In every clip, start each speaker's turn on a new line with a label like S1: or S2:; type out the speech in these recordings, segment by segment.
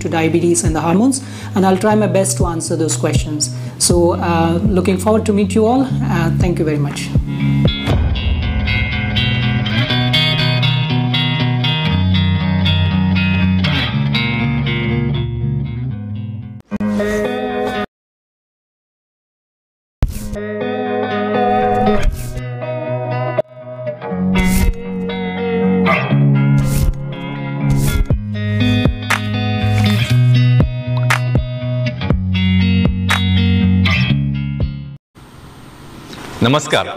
S1: to diabetes and the hormones, and I'll try my best to answer those questions. So looking forward to meet you all. Thank you very much.
S2: नमस्कार.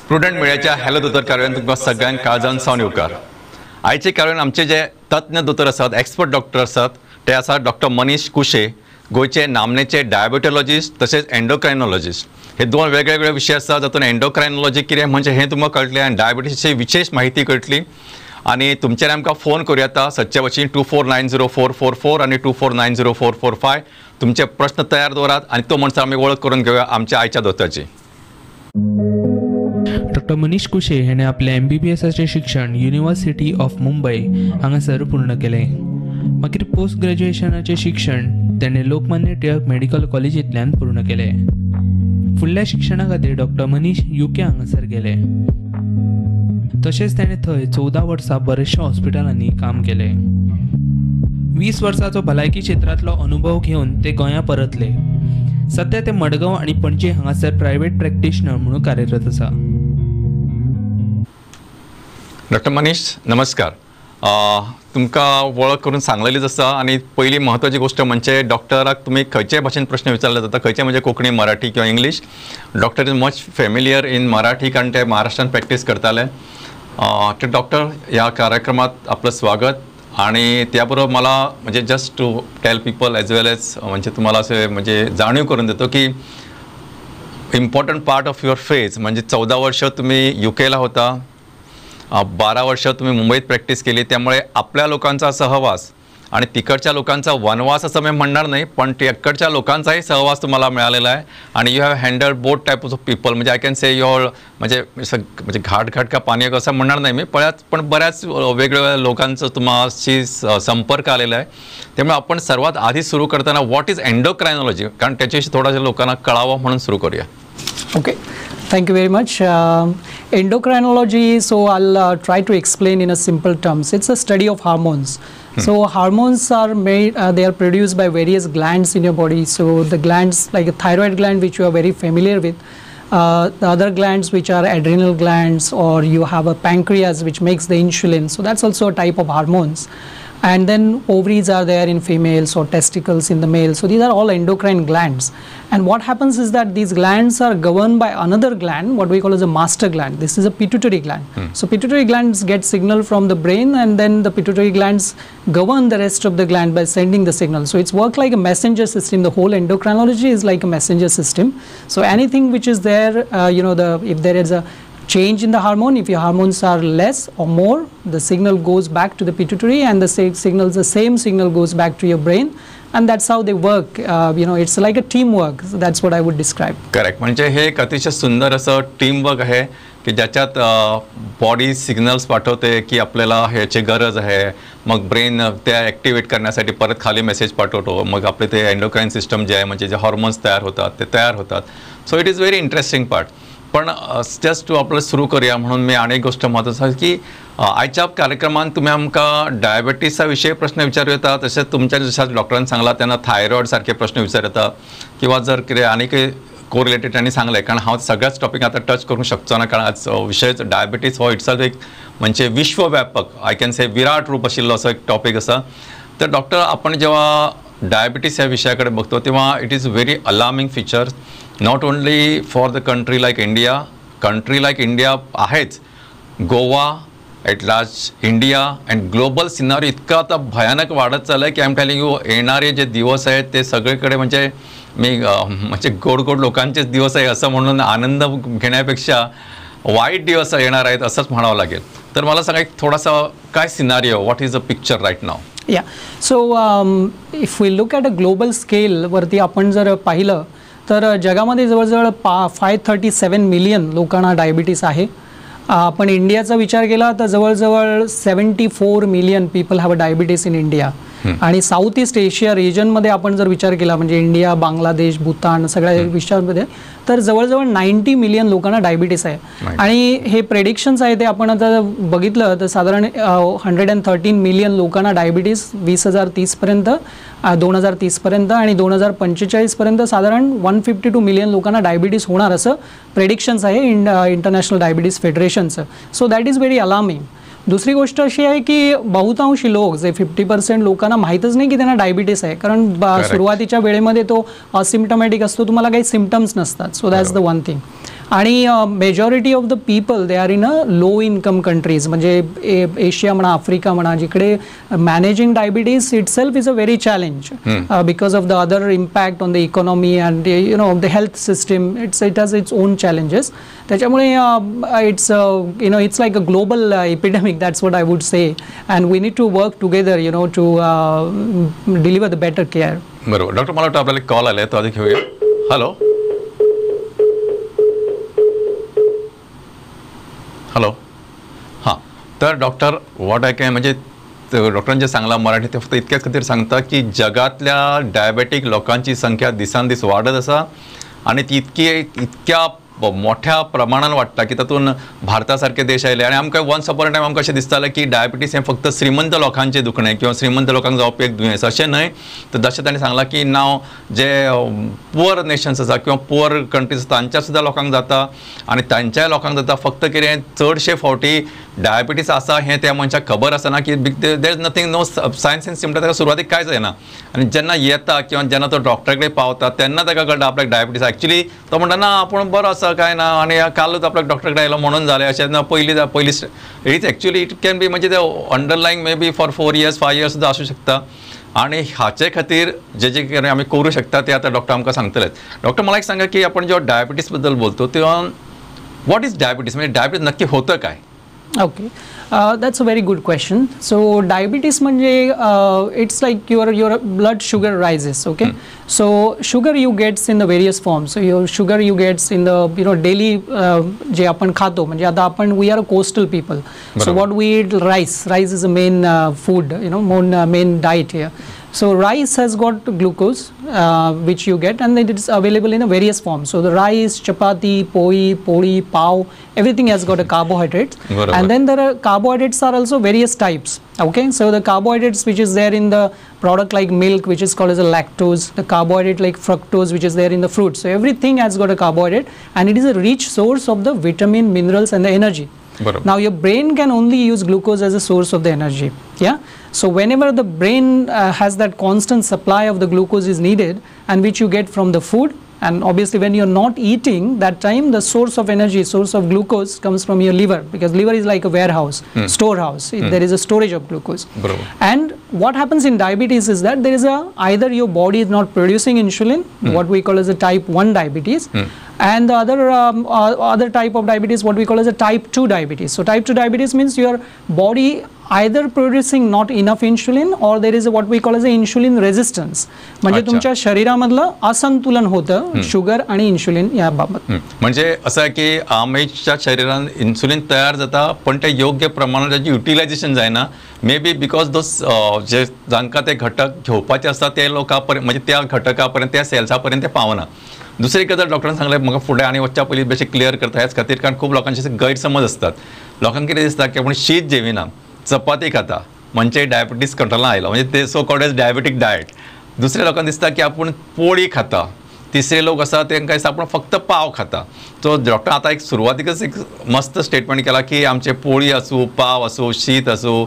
S2: Prudent मिडियाच्या hello दोतोर कार्यावळीन तुमकां सगळ्यांक काळजान सावन येवकार. आयचे कार्यावळीन आमचे जे तज्ञ दोतोर आसात, एक्सपर्ट डॉक्टर आसात, ते आसात डॉक्टर मनीश कुशे, गोंयचे नामनेचे डायबेटोलॉजिस्ट तसेच एंडोक्रायनोलॉजिस्ट. हे दोन वेगवेगळे विशय आसात, जातून एंडोक्रायनोलॉजी कितें म्हणजे हें तुमकां कळटलें आनी डायबिटीसची विशेष माहिती कळटली. आनी तुमच्यानी आमकां फोन करूं येता सदचे भशेन 24904444 आनी 24904445. तुमचे प्रश्न तयार दवरात आनी तो म्हणसर आमी वळख करून घेवया आमच्या आयच्या दोतोराची.
S3: डॉक्टर मनीष कुशे हेणे आपले MBBSचे शिक्षण युनिव्हर्सिटी ऑफ मुंबई हांगासर पूर्ण केले. मागीर पोस्ट ग्रॅज्युएशनाचे शिक्षण तेणे लोकमान्य टिळक मेडिकल कॉलेजींतल्यान पूर्ण केले. फुडल्या शिक्षणा खातीर डॉक्टर मनीष UK हांगासर गेले. तशेंच तेणे थंय 14 वर्सां बरेचशा हॉस्पिटलांनी काम केले. 20 वर्सांचो भलायकी क्षेत्रांतलो अनुभव घेवन ते गोंया परतले. सध्या ते मडगांव आणि पणजी हांगासर प्रायव्हेट प्रॅक्टिशनर म्हणून कार्यरत आसा.
S2: डॉक्टर मनीष नमस्कार. तुमकां वळख करून सांगलेलीच आसा आनी पयली महत्वाची गोष्ट म्हणजे डॉक्टराक तुमी खंयचे भाशेन प्रश्न विचारले जाता, खंयचे म्हणजे कोंकणी, मराठी किंवा English. Doctor is much familiar in Marathi कारण ते महाराष्ट्रान प्रॅक्टीस करताले. ते डॉक्टर ह्या कार्यक्रमात आपलं स्वागत. आणि त्याबरोबर मला म्हणजे just to tell people as well as म्हणजे तुम्हाला असे म्हणजे जाणीव करून देतो की important part of your phase म्हणजे 14 वर्ष तुम्ही UKला होता, 12 वर्ष तुम्ही मुंबईत प्रॅक्टिस केली. त्यामुळे आपल्या लोकांचा सहवास आणि तिकडच्या लोकांचा वनवास असं मी म्हणणार नाही, पण तिकडच्या लोकांचाही सहवास तुम्हाला मिळालेला आहे. आणि you have handheld both types of people. म्हणजे आय कॅन से युअर म्हणजे घाट का पाणी असं म्हणणार नाही मी, पण बऱ्याच वेगवेगळ्या लोकांचं तुम्हाशी संपर्क आलेला आहे. त्यामुळे आपण सर्वात आधी सुरू करताना व्हॉट इज एंडोक्रायनॉलॉजी, कारण त्याच्याविषयी थोड्याशा लोकांना कळावं म्हणून सुरू करूया.
S1: Okay, thank you very much. Endocrinology, so I'll try to explain in a simple terms. It's a study of hormones. So hormones are made, they are produced by various glands in your body. So the glands like a thyroid gland, which you are very familiar with, the other glands which are adrenal glands, or you have a pancreas which makes the insulin. So that's also a type of hormones. And then ovaries are there in females or testicles in the male. So these are all endocrine glands. And what happens is that these glands are governed by another gland, what we call as a master gland. This is a pituitary gland. So pituitary glands get signal from the brain, and then the pituitary glands govern the rest of the gland by sending the signal. So it's work like a messenger system. The whole endocrinology is like a messenger system. So anything which is there, if there is a change in the hormone, if your hormones are less or more, the signal goes back to the pituitary, and the same signal goes back to your brain, and that's how they work. It's like a teamwork. So that's what I would describe.
S2: Correct. म्हणजे हे एक अतिशय सुंदर असं teamwork आहे की ज्याच्यात body signals पाठवते की आपल्याला ह्याची गरज आहे. मग ब्रेन त्या ॲक्टिवेट करण्यासाठी परत खाली मेसेज पाठवतो. मग आपले ते एंडोक्राइन सिस्टम जे आहे म्हणजे जे हॉर्मोन्स तयार होतात ते तयार होतात. So it is very interesting part. पण जस्ट टू आपलं सुरू करूया म्हणून मी अनेक गोष्ट महत्त्वाचं आहे की आयच्या कार्यक्रमात तुम्ही आमकां डायबेटीसचा विषय प्रश्न विचारू येता, तसेच तुमच्या जशा डॉक्टरांनी सांगला त्यांना थायरॉइड सारखे प्रश्न विचार येता किंवा जर कितें आनी काही कोरिलेटेड त्यांनी सांगले, कारण हांव सगळ्याच टॉपिक आता टच करूंक शकचो ना, कारण आज विशयच डायबेटीस हो इट्सल्फ एक म्हणजे विश्वव्यापक आय कॅन से विराट रूप आशिल्लो असो एक टॉपिक आसा. तर डॉक्टर आपण जेव्हा डायबिटीस ह्या विषयाकडे बघतो तेव्हा it is very alarming feature, not only for the country like India आहेच, Goa at large India and global scenario इतका आता भयानक वाढत चाललं आहे की आय एम टेलिंग यू येणारे जे दिवस आहेत ते सगळीकडे म्हणजे मी म्हणजे गोड गोड लोकांचेच दिवस आहे असं म्हणून आनंद घेण्यापेक्षा वाईट दिवस येणार आहेत असंच म्हणावं लागेल. तर मला सांगा एक थोडासा काय scenario, what is the picture right now?
S1: या so if we look at a global स्केलवरती आपण जर पाहिलं तर जगामध्ये जवळजवळ 537 मिलियन लोकांना डायबिटीस आहे. आपण इंडियाचा विचार केला तर जवळजवळ 74 million people have a diabetes in India. आणि साऊथ ईस्ट एशिया रिजनमध्ये आपण जर विचार केला म्हणजे इंडिया, बांगलादेश, भूतान सगळ्या विषयांमध्ये तर जवळजवळ 90 मिलियन लोकांना डायबिटीस आहे. आणि हे प्रेडिक्शन्स आहे ते आपण आता बघितलं तर साधारण 113 मिलियन लोकांना डायबिटीस 2030 पर्यंत 2030 पर्यंत आणि 2045 पर्यंत साधारण 152 मिलियन लोकांना डायबिटीस होणार असं प्रेडिक्शन्स आहे इंटरनॅशनल डायबिटीस फेडरेशनचं. So that is very alarming. दुसरी गोष्ट अशी आहे की बहुतांशी लोक जे 50% लोकांना माहीतच नाही की त्यांना डायबिटीस आहे, कारण सुरुवातीच्या वेळेमध्ये तो असिम्प्टमॅटिक असतो, तुम्हाला काही सिम्पटम्स नसतात. So that's the one thing. आणि majority of the people they are in a low income countries, म्हणजे एशिया म्हणा, आफ्रिका म्हणा, जिकडे managing diabetes itself is a very challenge because of the other impact on the economy and the health system. It has its own challenges. त्याच्यामुळे it's it's like a global epidemic, that's what I would say, and we need to work together to deliver the better care.
S2: बरोबर doctor, मला वाटतं आपल्याला call आला आहे तो आधी घेऊया. Hello hello. हां, तर डॉक्टर व्हॉट आय कॅन म्हणजे डॉक्टरांचे सांगला मराठी ते फक्त इतक्याच खातीर सांगता की जगातल्या डायबेटीक लोकांची संख्या दिसान दीस वाडत आसा आणि ती इतक्या मोठ्या प्रमाणात वाडटा की तातूंत भारता सारके देश आयले. आणि आमकां वन्स अपॉन अ टायम आमकां अशें दिसतालें की डायबिटीस हें फक्त श्रीमंत लोकांचें दुखणें किंवा श्रीमंत लोकांक जावपी एक दुयेंस, अशें न्हय. तर जशें ताणें सांगलां की नाव जे पुअर नेशन्स आसा किंवा पुअर कंट्रीज आसा तांच्या सुद्दां लोकांक जाता आणि तांच्याय लोकांक जाता. फक्त कितें चडशे फावटी डायबिटीस आसा हें त्या मनशाक खबर आसना की there is nothing, no signs and symptoms. ताका सुरवातीक कांयच येना आणि जेन्ना येता किंवा जेन्ना तो डॉक्टरा कडेन पावता तेन्ना ताका कळटा आपल्याक डायबिटीस. एक्चुली तो म्हणटा ना आपूण बरो आसा काय ना आणि कालूच आपल्याक डॉक्टर कडेन आयलो म्हणून जालें अशें ना. पयली it's actually it can be म्हणजे ते अंडरलायंग मे बी फॉर 4 years 5 years सुद्दां आसूं शकता. आणि हाचे खातीर जे जे कितें आमी करूं शकता ते आतां डॉक्टर आमकां सांगतलेच. डॉक्टर मला एक सांगा की आपण जेव्हा डायबिटीस बद्दल बोलतो तेव्हा व्हॉट इज डायबिटीस, म्हणजे डायबिटीस नक्की होतं काय?
S1: Okay, that's a very good question. So diabetes म्हणजे it's like your blood sugar rises. Okay, so sugar you gets in the various forms. So your sugar you gets in the daily जे आपण खातो, म्हणजे आता आपण we are a coastal people. So what we eat, rice is a main food, main diet here. So rice has got glucose which you get, and it is available in a various forms. So the rice, chapati, poi, pav, everything has got a carbohydrate. And then there are carbohydrates are also various types. Okay, so the carbohydrates which is there in the product like milk, which is called as a lactose, the carbohydrate like fructose which is there in the fruit. So everything has got a carbohydrate, and it is a rich source of the vitamin, minerals and the energy. Now your brain can only use glucose as a source of the energy. Yeah, so whenever the brain has that constant supply of the glucose is needed, and which you get from the food, and obviously when you're not eating that time, the source of energy, source of glucose comes from your liver, because liver is like a warehouse, storehouse. There is a storage of glucose. And what happens in diabetes is that there is either your body is not producing insulin, what we call as a type 1 diabetes, and the other type of diabetes what we call as a type 2 diabetes. So type 2 diabetes means your body either producing not enough insulin, or there is what we call as a insulin resistance. म्हणजे तुमच्या शरीरामधलं असंतुलन होतं sugar आणि insulin या बाबत.
S2: म्हणजे असं आहे की आमच्या शरीरात इन्सुलिन तयार जाता पण ते योग्य प्रमाणात त्याची युटिलायझेशन जायना. मे बी बिकॉज दोस जे जांकां ते घटक घेवपाचे असतात ते लोकांपर्यंत म्हणजे त्या घटकापर्यंत त्या सेल्सापर्यंत ते पावना. दुसरी गजाल डॉक्टरान सांगलें म्हाका फुडें आनी वचच्या पयलीं बेश्टें क्लियर करता ह्याच खातीर, कारण खूब लोकांचे गैरसमज असतात. लोकांक कितें दिसता की आपण शीत जेविना, चपाती खाता म्हणजे डायबिटीस कंट्रोलान आयलो, म्हणजे ते so called as diabetic diet. दुसऱ्या लोकांक दिसता की आपण पोळी खाता. तिसरे लोक आसा तांकां दिसता आपण फक्त पाव खाता. सो डॉक्टर आता एक सुरवातीकच एक मस्त स्टेटमेंट केला की आमचे पोळी असू, पाव असू, शीत असू,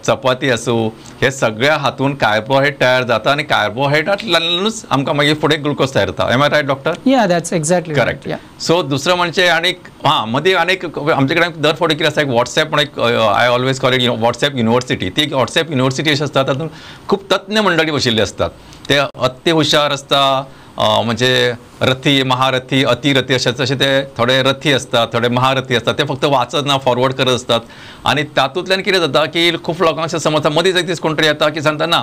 S2: चपाती असू, हे सगळ्या हातून कार्बोहायड्रेट तयार जाता आणि कार्बोहायड्रेटांतल्यानूच आमकां मागीर फुडें ग्लुकोज तयार जाता. Am I right doctor?
S1: Yeah that's exactly
S2: correct. So दुसरं म्हणजे आनीक मदीं आनीक आमचे कडेन दर फावटी कितें आसता एक व्हॉट्सॲप म्हणून एक I always call it WhatsApp university. ती एक व्हॉट्सॲप युनिव्हर्सिटी अशी असता तातूंत खूब तज्ञ मंडळी बशिल्ली असतात. ते अति हुशार असता, म्हणजे रथी, महारथी, अतिरथी असे ते थोडे रथी असतात, थोडे महारथी असतात. ते फक्त वाचत ना फॉरवर्ड करत असतात. आणि तातूंतल्यान कितें जाता की खूब लोकांक अशें समजता मदींच एक दीस कोण तरी येता की सांगता ना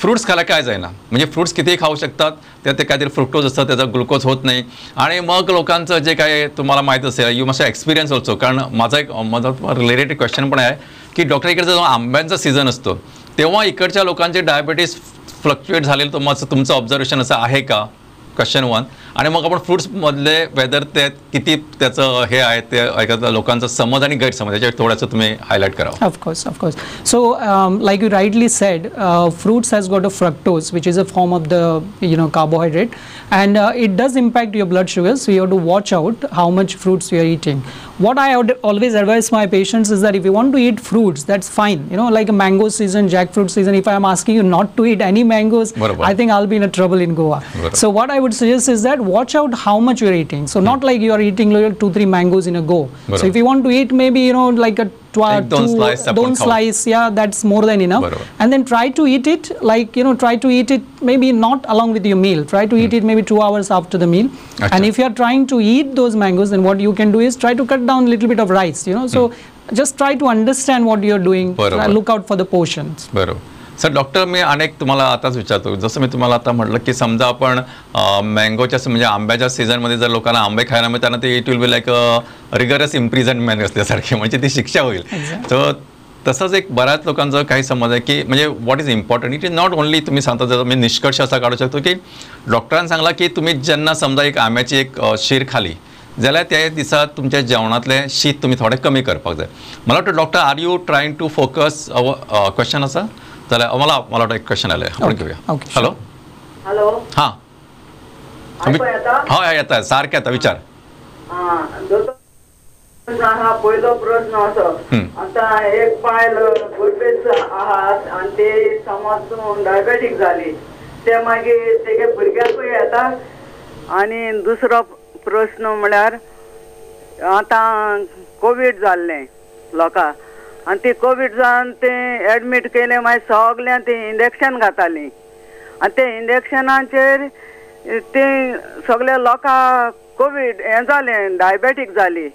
S2: फ्रुट्स खाल्यार काय जायना, म्हणजे फ्रुट्स कितेंय खाऊ शकतात, ते काहीतरी फ्रुक्टोज असतात, त्याचा ग्लुकोज होत नाही. आणि मग लोकांचं जे काय तुम्हाला माहीत असेल, यू मस्ट एक्सपिरियन्स ऑल्सो, कारण माझा रिलेटेड क्वेश्चन पण आहे की डॉक्टर इकडे जो आंब्यांचा सीझन असतो तेव्हा इकडच्या लोकांचे डायबिटीस फ्लक्च्युएट झालेलं तुमचं ऑब्झर्वेशन असं आहे का? क्वेश्चन 1. आणि मग आपण फ्रूट्समधले वेदर ते किती त्याचं हे आहे ते ऐकत लोकांचा समज आणि गैरसमज याच्यावर थोडंसं तुम्ही हायलाईट करा.
S1: Of course. So, like you rightly said, fruits has got a fructose, which is a form of the carbohydrate, and it does impact your blood sugar. So you have to watch out how much fruits you are eating. What I would always advise my patients is that if you want to eat fruits, that's fine. Like a mango season, jackfruit season. If I am asking you not to eat any mangoes, I think I'll be in a trouble in Goa. So what I would suggest is that watch out how much you are eating. So not like you are eating 2-3 mangoes in a go. So if you want to eat maybe like a don't slice, yeah, that's more than enough. And then try to eat it try to eat it maybe not along with your meal. Try to eat it maybe 2 hours after the meal. And if you are trying to eat those mangoes, then what you can do is try to cut down a little bit of rice. So just try to understand what you are doing. Look out for the portions.
S2: Sir doctor मी अनेक तुम्हाला आताच विचारतो, जसं मी तुम्हाला आता म्हटलं की समजा आपण मँगोच्या म्हणजे आंब्याच्या सीझनमध्ये जर लोकांना आंबे खायला मिळतात ना, ते it will be like rigorous imprisonment असल्यासारखे, म्हणजे ती शिक्षा होईल. तर तसंच एक बऱ्याच लोकांचं काही समज आहे की म्हणजे what is important, it is not only तुम्ही सांगता, जर मी निष्कर्ष असा काढू शकतो की डॉक्टरांनी सांगला की तुम्ही ज्यांना समजा एक आंब्याची एक शीर खाली जाल्यार त्या दिसात तुमच्या जेवणातले शीत तुम्ही थोडे कमी करपाक जाय. मला वाटतं doctor are you trying to focus question आसा जाल्यार मला वाटतं एक क्वेश्चन आले आपण घेऊया. हॅलो हां हय येता सारकें येता विचार.
S4: हा पहिलो प्रश्न असो, आता एक बायल गर्भेच आहात आणि ते समज तूं डायबेटीक जाली ते मागीर तेगे भुरग्याकूय येता. आणि दुसरो प्रश्न म्हळ्यार आतां कोवीड जाल्लें लोकांक, आणि ते कोवीड जावन ते एडमीट केले, मागीर सगळ्यांक ते इंजेक्शन घातालीं आणि ते इंजेक्शनाचेर ते सगळ्या लोकांक कोवीड हें जालें, डायबेटीक जाली.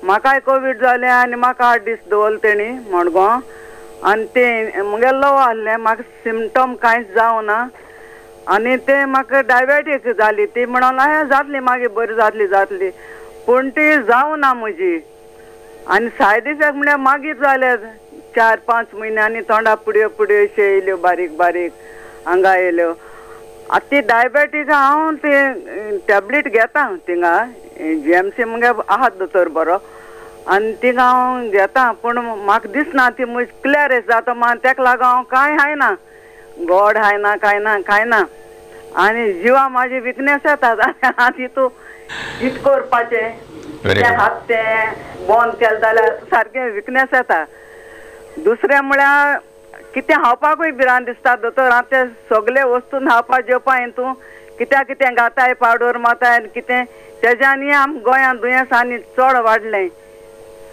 S4: म्हाकाय कोवीड जालें आनी म्हाका 8 दीस दवरलें तेणी मडगांव, आनी ते मुगे लो आहलें, म्हाका सिमटम कांयच जावना आनी ते म्हाका डायबेटीक जाली. ती म्हणून हें जातली मागीर बरी जातली पूण ती जावना म्हजी. आनी सायड इफेक्ट म्हळ्यार मागीर जाले 4-5 म्हयन्यांनी तोंडा पुड्यो अशें येयल्यो, बारीक आंगा येयल्यो. आतां ती डायबेटीक हांव ते टॅबलेट घेता थिंगा GMC मुगे आहात दोतोर बरो, आनी थिंगा हांव घेता, पूण म्हाका दिसना ती म्हजी क्लियर जाता. मा तेका लागून हांव कांय हायना, गोड हायना, कांय ना. आनी जिवा म्हाजी विकनेस येता. आतां हितू हिट करपाचें ते हात ते बंद केलें जाल्यार सारकें विकनेस येता. दुसरें म्हळ्यार कितें खावपाकूय भिरांत दिसता दोतोर. आतां सगळे वस्तू खावपा जेवपा हितू कितें घाताय पावडर माताय कितें, तेज्यानी आम गोंयांत दुयेंस आनी चड वाडलें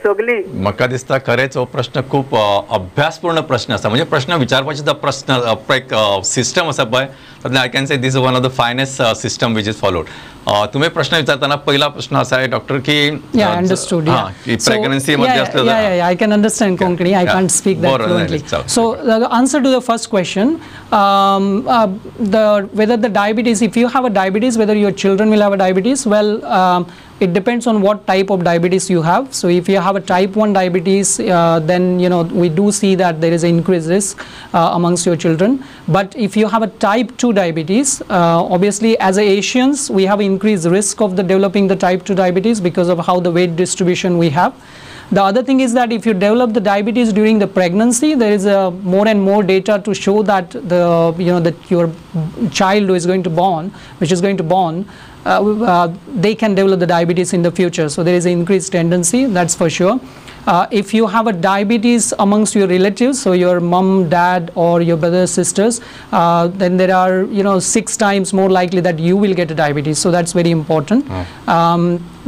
S4: सगळी.
S2: म्हाका दिसता खरेंच हो प्रश्न खूब अभ्यासपूर्ण प्रश्न आसा. म्हणजे प्रश्न विचारपाचो जो प्रश्न एक सिस्टम आसा पळय, तातूंतल्यान I can say this is one of the finest system which is followed. तुम्ही प्रश्न विचारताना पहिला प्रश्न असा आहे डॉक्टर की प्रेग्नन्सी मध्ये असलं.
S1: I can understand Konkani. I can't speak that fluently. So the answer to the first question, whether the diabetes, if you have a diabetes, whether your children will have a diabetes, well, it depends on what type of diabetes you have. So if you have a type 1 diabetes, then we do see that there is an increased risk amongst your children. But if you have a type 2 diabetes, obviously as Asians we have increased risk of developing the type 2 diabetes because of how the weight distribution we have. The other thing is that if you develop the diabetes during the pregnancy, there is more and more data to show that that your child who is going to born, they can develop the diabetes in the future. So there is an increased tendency, that's for sure. If you have a diabetes amongst your relatives, so your mom, dad or your brothers, sisters, then there are 6 times more likely that you will get a diabetes. So that's very important.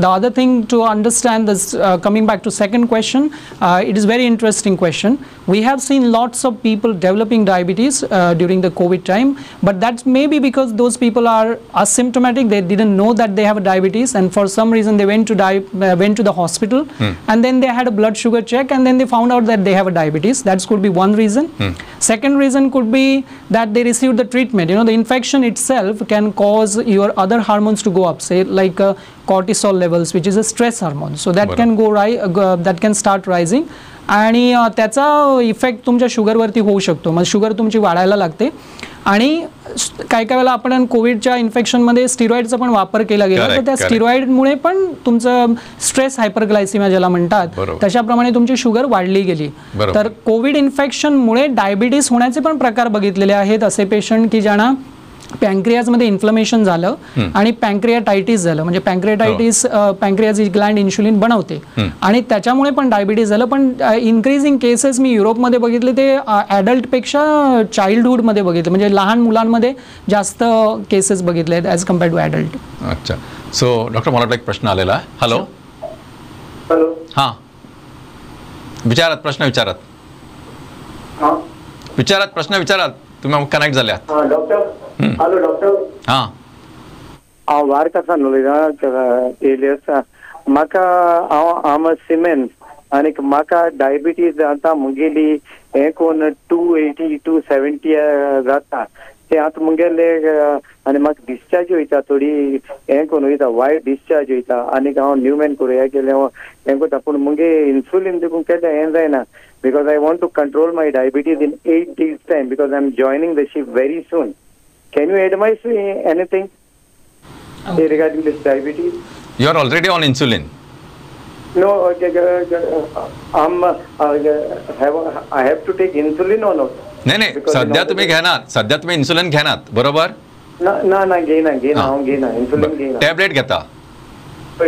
S1: The other thing to understand is, coming back to second question, it is very interesting question. We have seen lots of people developing diabetes during the COVID time, but that's maybe because those people are asymptomatic. They didn't know that they have a diabetes, and for some reason they went to the hospital, and then they had a blood sugar check, and then they found out that they have a diabetes. That could be one reason. Second reason could be that they received the treatment. The infection itself can cause your other hormones to go up. Say like cortisol levels, which is a stress hormone. So that can that can start rising, आणि त्याचा effect तुमच्या शुगरवरती होऊ शकतो. मग sugar तुमची वाढायला लागते. आणि काही काही वेळेला आपण कोविडच्या इन्फेक्शनमध्ये स्टिरॉइडचा पण वापर केला गेला, तर त्या स्टिरॉइडमुळे पण तुमचं स्ट्रेस हायपरग्लायसिमिया ज्याला म्हणतात त्याच्याप्रमाणे तुमची शुगर वाढली गेली. तर कोविड इन्फेक्शनमुळे डायबिटीस होण्याचे पण प्रकार बघितलेले आहेत. असे पेशंट की ज्यांना पॅन्क्रियाजमध्ये इन्फ्लमेशन झालं आणि पॅन्क्रियाटायटिस झालं, म्हणजे पॅन्क्रियाटायटिस पॅन्क्रियाची ग्लँड इन्शुलिन बनवते आणि त्याच्यामुळे पण डायबिटीस झालं. पण इन्क्रीजिंग केसेस मी युरोपमध्ये बघितले ते ॲडल्टपेक्षा चाइल्डहुडमध्ये बघितले, म्हणजे लहान मुलांमध्ये जास्त केसेस बघितले आहेत ॲज कम्पेअर्ड टू ॲडल्ट.
S2: अच्छा. सो डॉक्टर मला एक प्रश्न आलेला आहे. हॅलो.
S5: हॅलो.
S2: हां, विचारात प्रश्न विचारात. विचारात प्रश्न विचारात. तुम्ही कनेक्ट झाल्यात.
S5: डॉक्टर. Hello doctor.
S2: हां.
S5: वार कसा न्हू एलियस म्हाका हांव सिमेंट आनी म्हाका डायबिटीज जाता मुगेली हें कोन्न 280 270 जाता ते आतां मुगेले आनी म्हाका डिस्चार्ज वयता थोडी हें कोन्न वयता वायट डिस्चार्ज वयता आनीक हांव न्यूमॅन करूया केलें हें करता पूण मुगे इन्सुलीन देखून केलें हें जायना because I want to control my diabetes in 8 days time because I'm joining the shift very soon. Can you advise me anything regarding this diabetes?
S2: You are already on insulin.
S5: No, I have to take insulin or not?
S2: नाही सध्या तुम्ही घेणार, सध्या तुम्ही insulin घेणार बरोबर?
S5: ना घेना इन्सुलिन घेना.
S2: टॅबलेट घेता?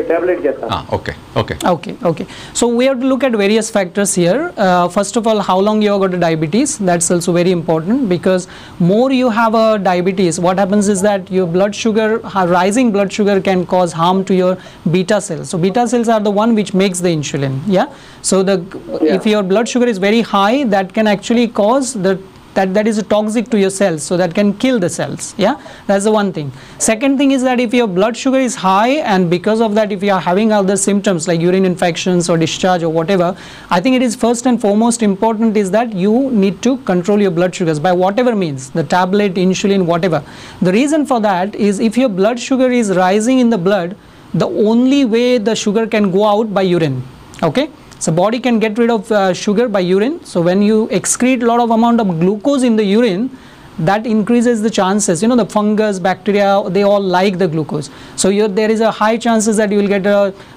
S5: Tablet geta.
S1: Okay. So we have to look at various factors here. First of all, how long you have got a diabetes. That's also very important because more you have a diabetes, what happens is that your blood sugar, rising blood sugar can cause harm to your beta cells. So beta cells are the one which makes the insulin. Yeah. So if your blood sugar is very high, that can actually cause that is toxic to your cells, so that can kill the cells. Yeah, that's the one thing. Second thing is that if your blood sugar is high and because of that if you are having other symptoms like urine infections or discharge or whatever, I think it is first and foremost important is that you need to control your blood sugars by whatever means, the tablet, insulin, whatever. The reason for that is if your blood sugar is rising in the blood, the only way the sugar can go out by urine. Okay. So body can get rid of sugar by urine. So when you excrete a lot of amount of glucose in the urine, that increases the chances, the fungus, bacteria, they all like the glucose. So there is a high chances that you will get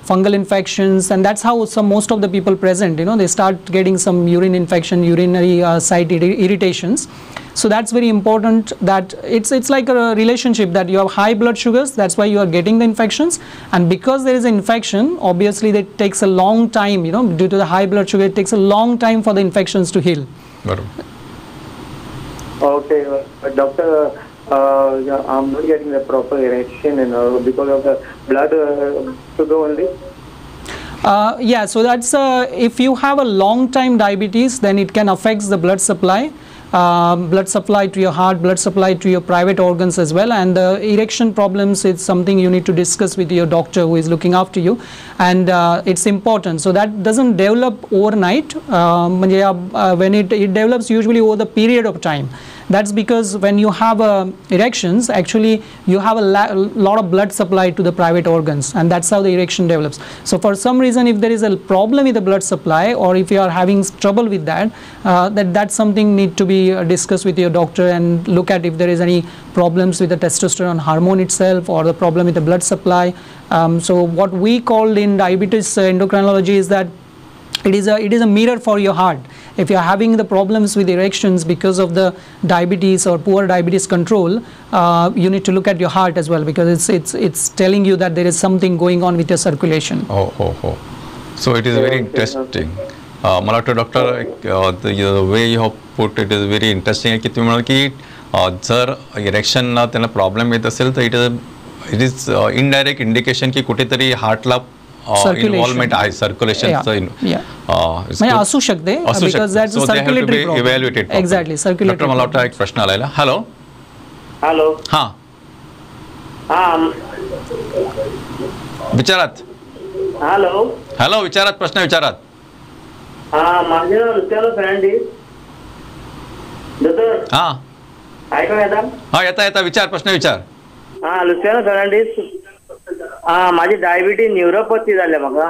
S1: fungal infections, and that's how most of the people present, they start getting some urine infection, urinary site irritations. So that's very important, that it's like a relationship that you have high blood sugars, that's why you are getting the infections, and because there is an infection, obviously that takes a long time, due to the high blood sugar, it takes a long time for the infections to heal.
S5: Okay, doctor, I'm not getting the proper erection because of the blood sugar only.
S1: Yeah, so that's if you have a long time diabetes, then it can affect the blood supply to your heart, blood supply to your private organs as well, and the erection problems is something you need to discuss with your doctor who is looking after you, and it's important. So that doesn't develop overnight. When it develops usually over the period of time. That's because when you have erections, actually you have a lot of blood supply to the private organs, and that's how the erection develops. So for some reason, if there is a problem with the blood supply, or if you are having trouble with that, that's something need to be discussed with your doctor and look at if there is any problems with the testosterone hormone itself or the problem with the blood supply. So what we call in diabetes endocrinology is that it is a mirror for your heart. If you are having the problems with erections because of the diabetes or poor diabetes control, you need to look at your heart as well, because it's telling you that there is something going on with your circulation.
S2: So it is very interesting. मला वाटतं doctor the way you have put it is very interesting आहे की तुम्ही म्हणाल की जर इरेक्शनला त्यांना problem येत असेल तर इट इज इनडायरेक्ट इंडिकेशन की कुठेतरी हार्टला इन्व्हॉल्वमेंट आहे, सर्क्युलेशनचं
S1: असू शकते, because that's a circulatory problem.
S2: Evaluated.
S1: Exactly, circulatory.
S2: Doctor मला वाटतं एक प्रश्न आलेला. हॅलो. हां विचारात. हॅलो विचारात, प्रश्न विचारात.
S5: माझे नाव लुसियानो फर्नांडिस.
S2: हां
S5: ऐकू येता?
S2: येता विचार, प्रश्न विचार.
S5: लुसियानो फर्नांडिस.
S6: माझी डायबिटीज न्यूरोपॅथी झाल्या म्हाका.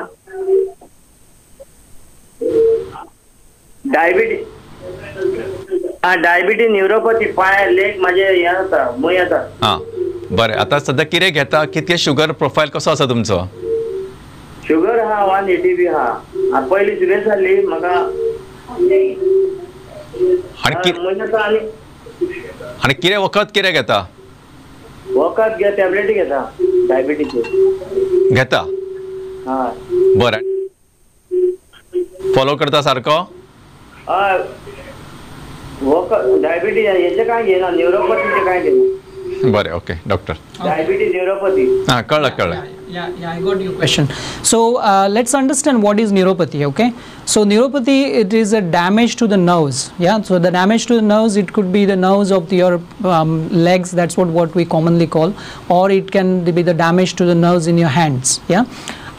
S6: डायबिटीज न्यूरोपॅथी पाय लेग माझे हे जाता मुय येता.
S2: हां बरें. आतां सद्या कितें घेता, कितके शुगर प्रोफायल कसो आसा तुमचो?
S6: शुगर हा 180 बी हा. पयली सिरियस जाल्ली म्हाका
S2: आनी कितें वखद कितें घेता?
S6: वखद घे टॅबलेटी घेता डायबिटीज
S2: घेता. बरें. फॉलो करता सारको?
S6: वखद डायबिटीज हेचे काय घेना, न्यूरोपॅथीचे काय घेना.
S2: बरें. Okay doctor.
S6: Diabetes neuropathy.
S2: हां कळ्ळें.
S1: Yeah, I got your question. So let's understand what is neuropathy. Okay, so neuropathy, it is a damage to the nerves. Yeah, so the damage to the nerves, it could be the nerves of your legs, that's what we commonly call, or it can be the damage to the nerves in your hands. Yeah.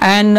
S1: And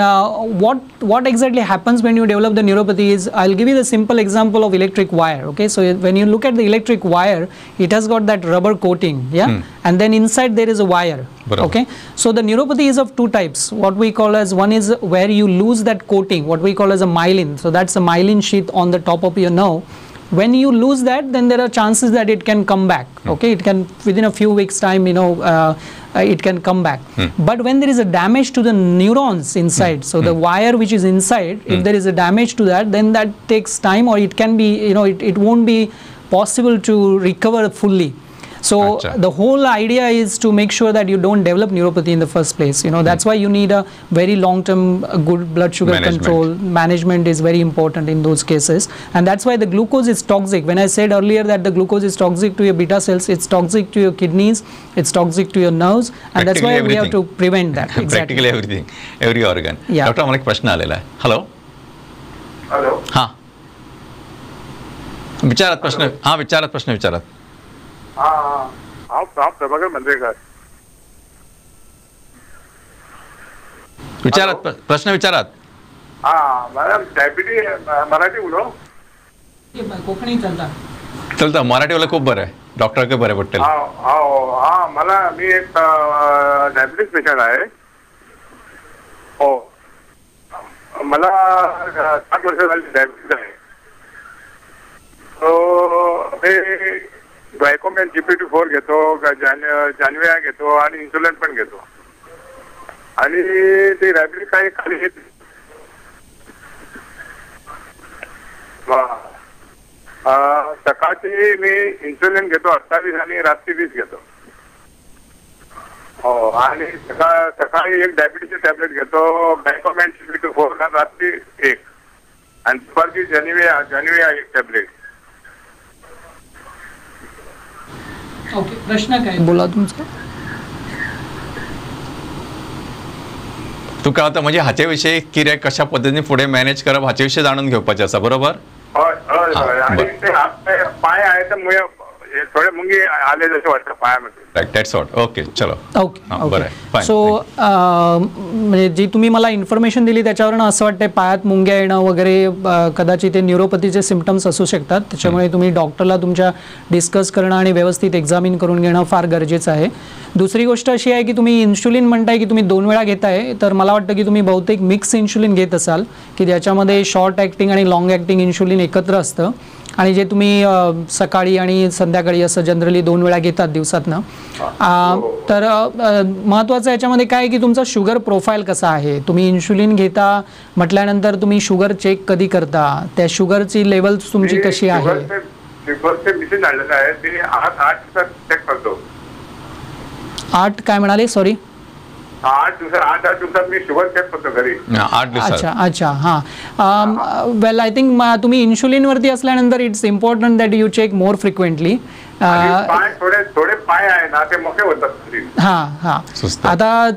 S1: what exactly happens when you develop the neuropathy is, I'll give you the simple example of electric wire. Okay, so when you look at the electric wire, it has got that rubber coating, yeah, and then inside there is a wire. Okay, so the neuropathy is of two types. What we call as, one is where you lose that coating, what we call as a myelin. So that's a myelin sheath on the top of your nerve. When you lose that, then there are chances that it can come back. Okay, it can within a few weeks time, it can come back. But when there is a damage to the neurons inside, so the wire which is inside, if there is a damage to that, then that takes time, or it can be, it won't be possible to recover fully. So the whole idea is to make sure that you don't develop neuropathy in the first place. That's why you need a very long-term good blood sugar control. Management is very important in those cases, and that's why the glucose is toxic. When I said earlier that the glucose is toxic to your beta cells, it's toxic to your kidneys, it's toxic to your nerves, and that's why we have to prevent that. Exactly.
S2: Practically everything, every organ.
S1: Yeah.
S2: Doctor, आम्हाला एक प्रश्न आलेला आहे. Hello.
S7: Hello.
S2: हां विचारात प्रश्न. हां विचारात.
S7: प्रभाकर मंद्रेकर.
S2: प्रश्न विचारात.
S7: मॅडम डायबिटीज मराठी उलो
S1: कोकणी
S2: चलता. मराठी वाला खूप बरं आहे. डॉक्टर के बरे पडतील.
S7: मला मी एक डायबिटीज पेशंट आहे. हो, मला 7 वर्ष झाली डायबिटीज आहे. तो ग्लायकोमेन GPT-4 घेतो, जानविया घेतो आणि इन्सुलिन पण घेतो, आणि ते डायबिटीज काही खाली येत. सकाळची मी इन्सुलिन घेतो 28 आणि रात्री 20 घेतो. हो, आणि सकाळी एक डायबिटीजची टॅबलेट घेतो, ग्लायकोमेन GPT-4 रात्री 1, आणि दुपारची जानविया एक टॅबलेट.
S1: ओके, प्रश्न काय बोला तुमचा?
S2: तुका आता म्हणजे हाचे विषयी कितें कशा पद्धतीने पुढे मॅनेज करप हाचे विषयी जाणून घेवपाचें आसा, बरोबर?
S7: आणि पाय आहे तर थोडे मुंगी आले जसे वाटतं पायामध्ये.
S2: Right, that's what. ओके, चलो.
S1: ओके. सो म्हणजे जी तुम्ही मला इन्फॉर्मेशन दिली त्याच्यावरून असं वाटतंय पायात मुंग्या येणं वगैरे कदाचित ते न्यूरोपॅथीचे सिम्पटम्स असू शकतात. त्याच्यामुळे तुम्ही डॉक्टरला तुमच्या डिस्कस करणं आणि व्यवस्थित एक्झामिन करून घेणं फार गरजेचं आहे. दुसरी गोष्ट अशी आहे की तुम्ही इन्शुलिन म्हणताय की तुम्ही 2 वेळा घेताय, तर मला वाटतं की तुम्ही बहुतेक मिक्स इन्शुलिन घेत असाल, की ज्याच्यामध्ये शॉर्ट ॲक्टिंग आणि लॉंग ॲक्टिंग इन्शुलिन एकत्र असतं, आणि जे तुम्ही सकाळी आणि संध्याकाळी असं जनरली 2 वेळा घेतात दिवसातनं. तर महत्त्वाचं याच्यामध्ये काय की तुमचा शुगर प्रोफाईल कसा आहे. तुम्ही इन्शुलिन घेता म्हटल्यानंतर तुम्ही शुगर चेक कधी करता, त्या शुगरची लेवल तुमची कशी आहे?
S7: शुगरचे
S1: 8 काय म्हणाले? सॉरी,
S7: 8 दिवसात मी शुगर चेक करतो घरी.
S2: 8 दिवसात.
S1: अच्छा. हां, वेल आय थिंक तुम्ही इन्शुलिनवरती असल्यानंतर it's important that you check more frequently.
S7: थोडे पाय आहे ना ते मोठे होतात.
S1: हां. आता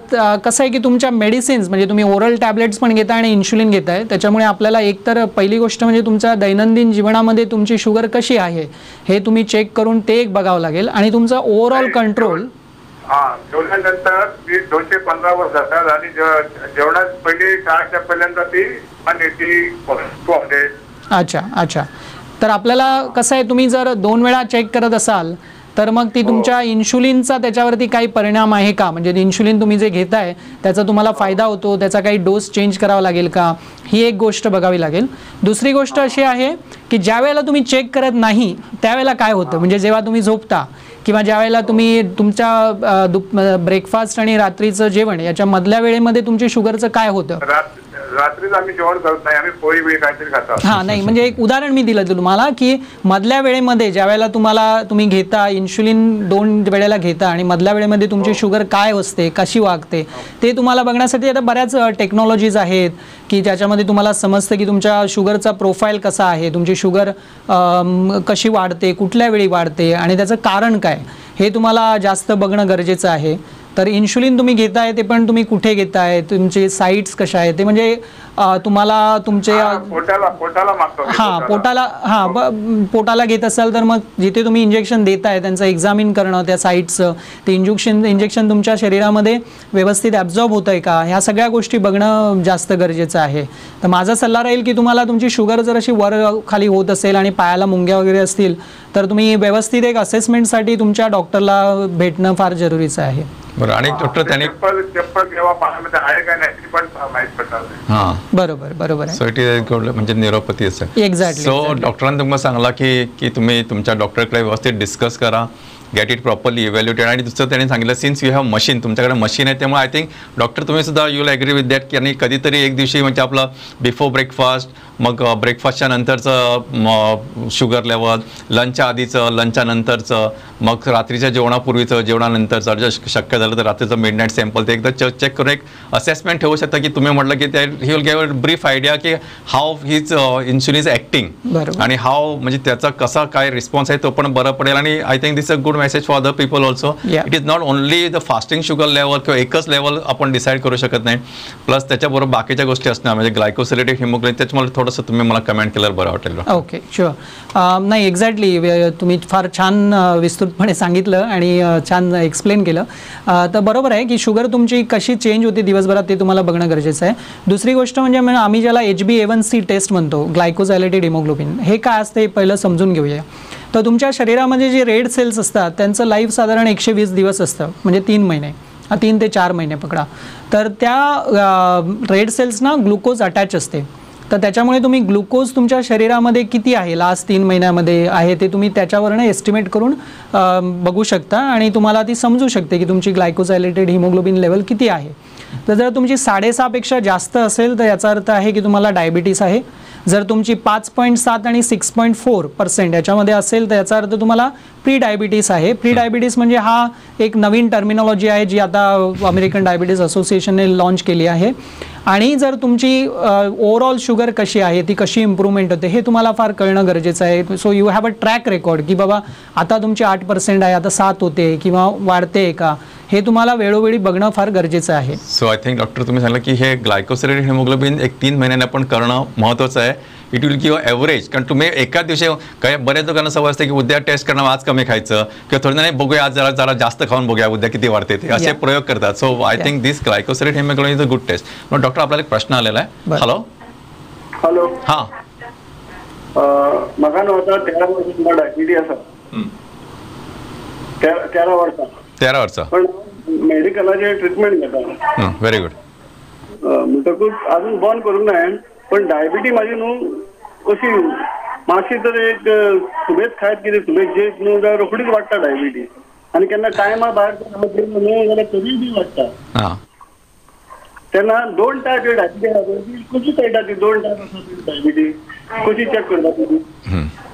S1: कसं आहे की तुमच्या मेडिसिन्स म्हणजे तुम्ही ओरल टॅबलेट्स पण घेताय आणि इन्शुलिन घेताय, त्याच्यामुळे आपल्याला एकतर पहिली गोष्ट म्हणजे तुमच्या दैनंदिन जीवनामध्ये तुमची शुगर कशी आहे हे तुम्ही चेक करून ते एक बघावं लागेल, आणि तुमचा ओव्हरऑल कंट्रोल.
S7: जेवल्यानंतर ती 215 वर जातात, आणि जेवणात पहिली 4च्या पहिल्यांदा ती 180 200.
S1: अच्छा. तर आपल्याला कसं आहे, तुम्ही जर 2 वेळा चेक करत असाल तर मग ती तुमच्या इन्शुलिनचा त्याच्यावरती काही परिणाम आहे का, म्हणजे इन्शुलिन तुम्ही जे घेताय त्याचा तुम्हाला फायदा होतो, त्याचा काही डोस चेंज करावा लागेल का, ही एक गोष्ट बघावी लागेल. दुसरी गोष्ट अशी आहे की ज्या वेळेला तुम्ही चेक करत नाही त्यावेळेला काय होतं, म्हणजे जेव्हा तुम्ही झोपता किंवा ज्या वेळेला तुम्ही तुमच्या ब्रेकफास्ट आणि रात्रीचं जेवण याच्या मधल्या वेळेमध्ये तुमच्या शुगरचं काय होतं.
S7: रात्रीच आम्ही जेवण करत नाही, आम्ही पोळी बिळी काहीतरी खातो.
S1: हा नाही, म्हणजे एक उदाहरण मी दिलं तुम्हाला की मधल्या वेळेमध्ये ज्या वेळेला तुम्ही घेता इन्शुलिन 2 वेळेला घेता आणि मधल्या वेळेमध्ये तुमची शुगर काय असते, कशी वागते, ते तुम्हाला बघण्यासाठी आता बऱ्याच टेक्नॉलॉजीज आहेत की ज्याच्यामध्ये तुम्हाला समजतं की तुमच्या शुगरचा प्रोफाईल कसा आहे, तुमची शुगर कशी वाढते, कुठल्या वेळी वाढते आणि त्याचं कारण काय, हे तुम्हाला जास्त बघणं गरजेचं आहे. तर इन्शुलिन तुम्ही घेताय ते पण तुम्ही कुठे घेताय, तुमचे साईट्स कशा आहेत, ते म्हणजे तुम्हाला तुमचे पोटाला घेत असाल तर मग जिथे तुम्ही इंजेक्शन देताय त्यांचं एक्झामिन करणं, त्या साईट्सचं ते इंजेक्शन तुमच्या शरीरामध्ये व्यवस्थित ॲब्झॉर्ब होतं आहे का, ह्या सगळ्या गोष्टी बघणं जास्त गरजेचं आहे. तर माझा सल्ला राहील की तुम्हाला तुमची शुगर जर अशी वर खाली होत असेल आणि पायाला मुंग्या वगैरे असतील तर तुम्ही व्यवस्थित एक असेसमेंटसाठी तुमच्या डॉक्टरला भेटणं फार जरुरीचं आहे.
S2: बरं. आणि डॉक्टर त्याने
S1: बरोबर आहे.
S2: सो इट इज म्हणजे न्यूरोपॅथी असं.
S1: एक्झॅक्टली.
S2: सो डॉक्टरांनी तुम्हाला सांगला की तुम्ही तुमच्या डॉक्टरकडे व्यवस्थित डिस्कस करा, गेट इट प्रॉपरली इव्हॅल्युएटेड. आणि दुसरं त्यांनी सांगितलं सिन्स यू हॅव मशीन, तुमच्याकडे मशीन आहे त्यामुळे आय थिंक डॉक्टर तुम्ही सुद्धा you will agree with that की आणि कधीतरी एक दिवशी म्हणजे आपलं बिफोर ब्रेकफास्ट, मग ब्रेकफास्टच्या नंतरचं शुगर लेवल, लंचच्या आधीचं, लंचच्या नंतरचं, मग रात्रीच्या जेवणापूर्वीचं, जेवणानंतरचं, जर शक्य झालं तर रात्रीचं मिडनाईट सॅम्पल ते एकदा चेक करून एक असेसमेंट ठेवू शकता की तुम्ही म्हटलं की ते he will give a brief idea की how his insulin is acting आणि हाऊ म्हणजे त्याचा कसा काय रिस्पॉन्स आहे तो पण बरं पडेल. आणि I think this a good message for other people also. It is not only the fasting sugar level किंवा एकच लेवल आपण डिसाईड करू शकत नाही, प्लस त्याच्याबरोबर बाकीच्या गोष्टी असणार म्हणजे ग्लायकोसिलेटिक हिमोग्लोबिन, त्याच्यामुळे थोडंसं तुम्ही मला कमेंट केलं बरं वाटेल.
S1: Okay sure. नाही एक्झॅक्टली तुम्ही फार छान विस्तृतपणे सांगितलं आणि छान एक्सप्लेन केलं. तर बरोबर आहे की शुगर तुमची कशी चेंज होते दिवसभरात ते तुम्हाला बघणं गरजेचं आहे. दुसरी गोष्ट म्हणजे आम्ही ज्याला HbA1c टेस्ट म्हणतो, ग्लायकोसायलेटेड हिमोग्लोबिन, हे काय असते पहिलं समजून घेऊया. तर तुमच्या शरीरामध्ये जे रेड सेल्स असतात त्यांचं लाईफ साधारण 120 दिवस असतं, म्हणजे 3 महिने, 3 ते 4 महिने पकडा. तर त्या रेड सेल्सना ग्लुकोज अटॅच असते. तर त्याच्यामुळे तुम्ही ग्लुकोज तुमच्या शरीरामध्ये किती आहे लास्ट 3 महिन्यामध्ये आहे ते तुम्ही त्याच्यावरनं एस्टिमेट करून बघू शकता आणि तुम्हाला ती समजू शकते की तुमची ग्लायकोसायलेटेड हिमोग्लोबिन लेवल किती आहे. तर जर तुमची 6.5 पेक्षा जास्त असेल तर याचा अर्थ आहे की तुम्हाला डायबिटीस आहे. जर तुमची 5.7 आणि 6.4% याच्यामध्ये असेल तर याचा अर्थ तुम्हाला प्री डायबिटीस आहे. प्री डायबिटीस म्हणजे हा एक नवीन टर्मिनॉलॉजी आहे जी आता अमेरिकन डायबिटीस असोसिएशनने लॉन्च केली आहे. आणि जर तुमची ओव्हरऑल शुगर कशी आहे, ती कशी इम्प्रूव्हमेंट होते हे तुम्हाला फार कळणं गरजेचं आहे. So you have a track record की बाबा आता तुमची 8% आहे, आता 7 होते किंवा वाढते का, हे तुम्हाला वेळोवेळी बघणं फार गरजेचं आहे.
S2: सो आय थिंक डॉक्टर तुम्ही सांगितलं की हे ग्लायकोसिलेटेड हिमोग्लोबिन एक 3 महिन्याने आपण करणं महत्त्वाचं आहे. इट विल गिव्ह ॲव्हरेज, कारण तुम्ही एका दिवशी काही बऱ्याच लोकांना सवय असते की उद्या टेस्ट करणं, आज कमी खायचं किंवा थोडं नाही बघूया आज जरा जास्त खाऊन बघूया उद्या किती वाढते ते असे प्रयोग करतात. So I think this glycosylated haemoglobin is a good test. मग डॉक्टर आपल्याला एक प्रश्न आलेला आहे. हॅलो. हां.
S6: म्हाका न्हू आतां 13 वर्सां डायबिटीस आसा. 13 वर्सां.
S2: 13 वर्सां.
S6: पण मेडिकलाचे ट्रिटमेंट घेता.
S2: Very good.
S6: म्हणटकूच अजून बंद करूंक ना, पण डायबिटीस माझी न्हू कशी मातशी तर एक सुबेज खायत कितें सुबेज जेत न्हू जाल्यार रोखडीच वाडटा डायबिटीस. आनी केन्ना टायमा भायर न्हू जाल्यार तरी बी वाडटा. तेन्ना 2 टायप डायबिटीस आसा. कशी कळटा ती 2 टायप आसा डायबिटीस, कशी चॅक करता तुमी?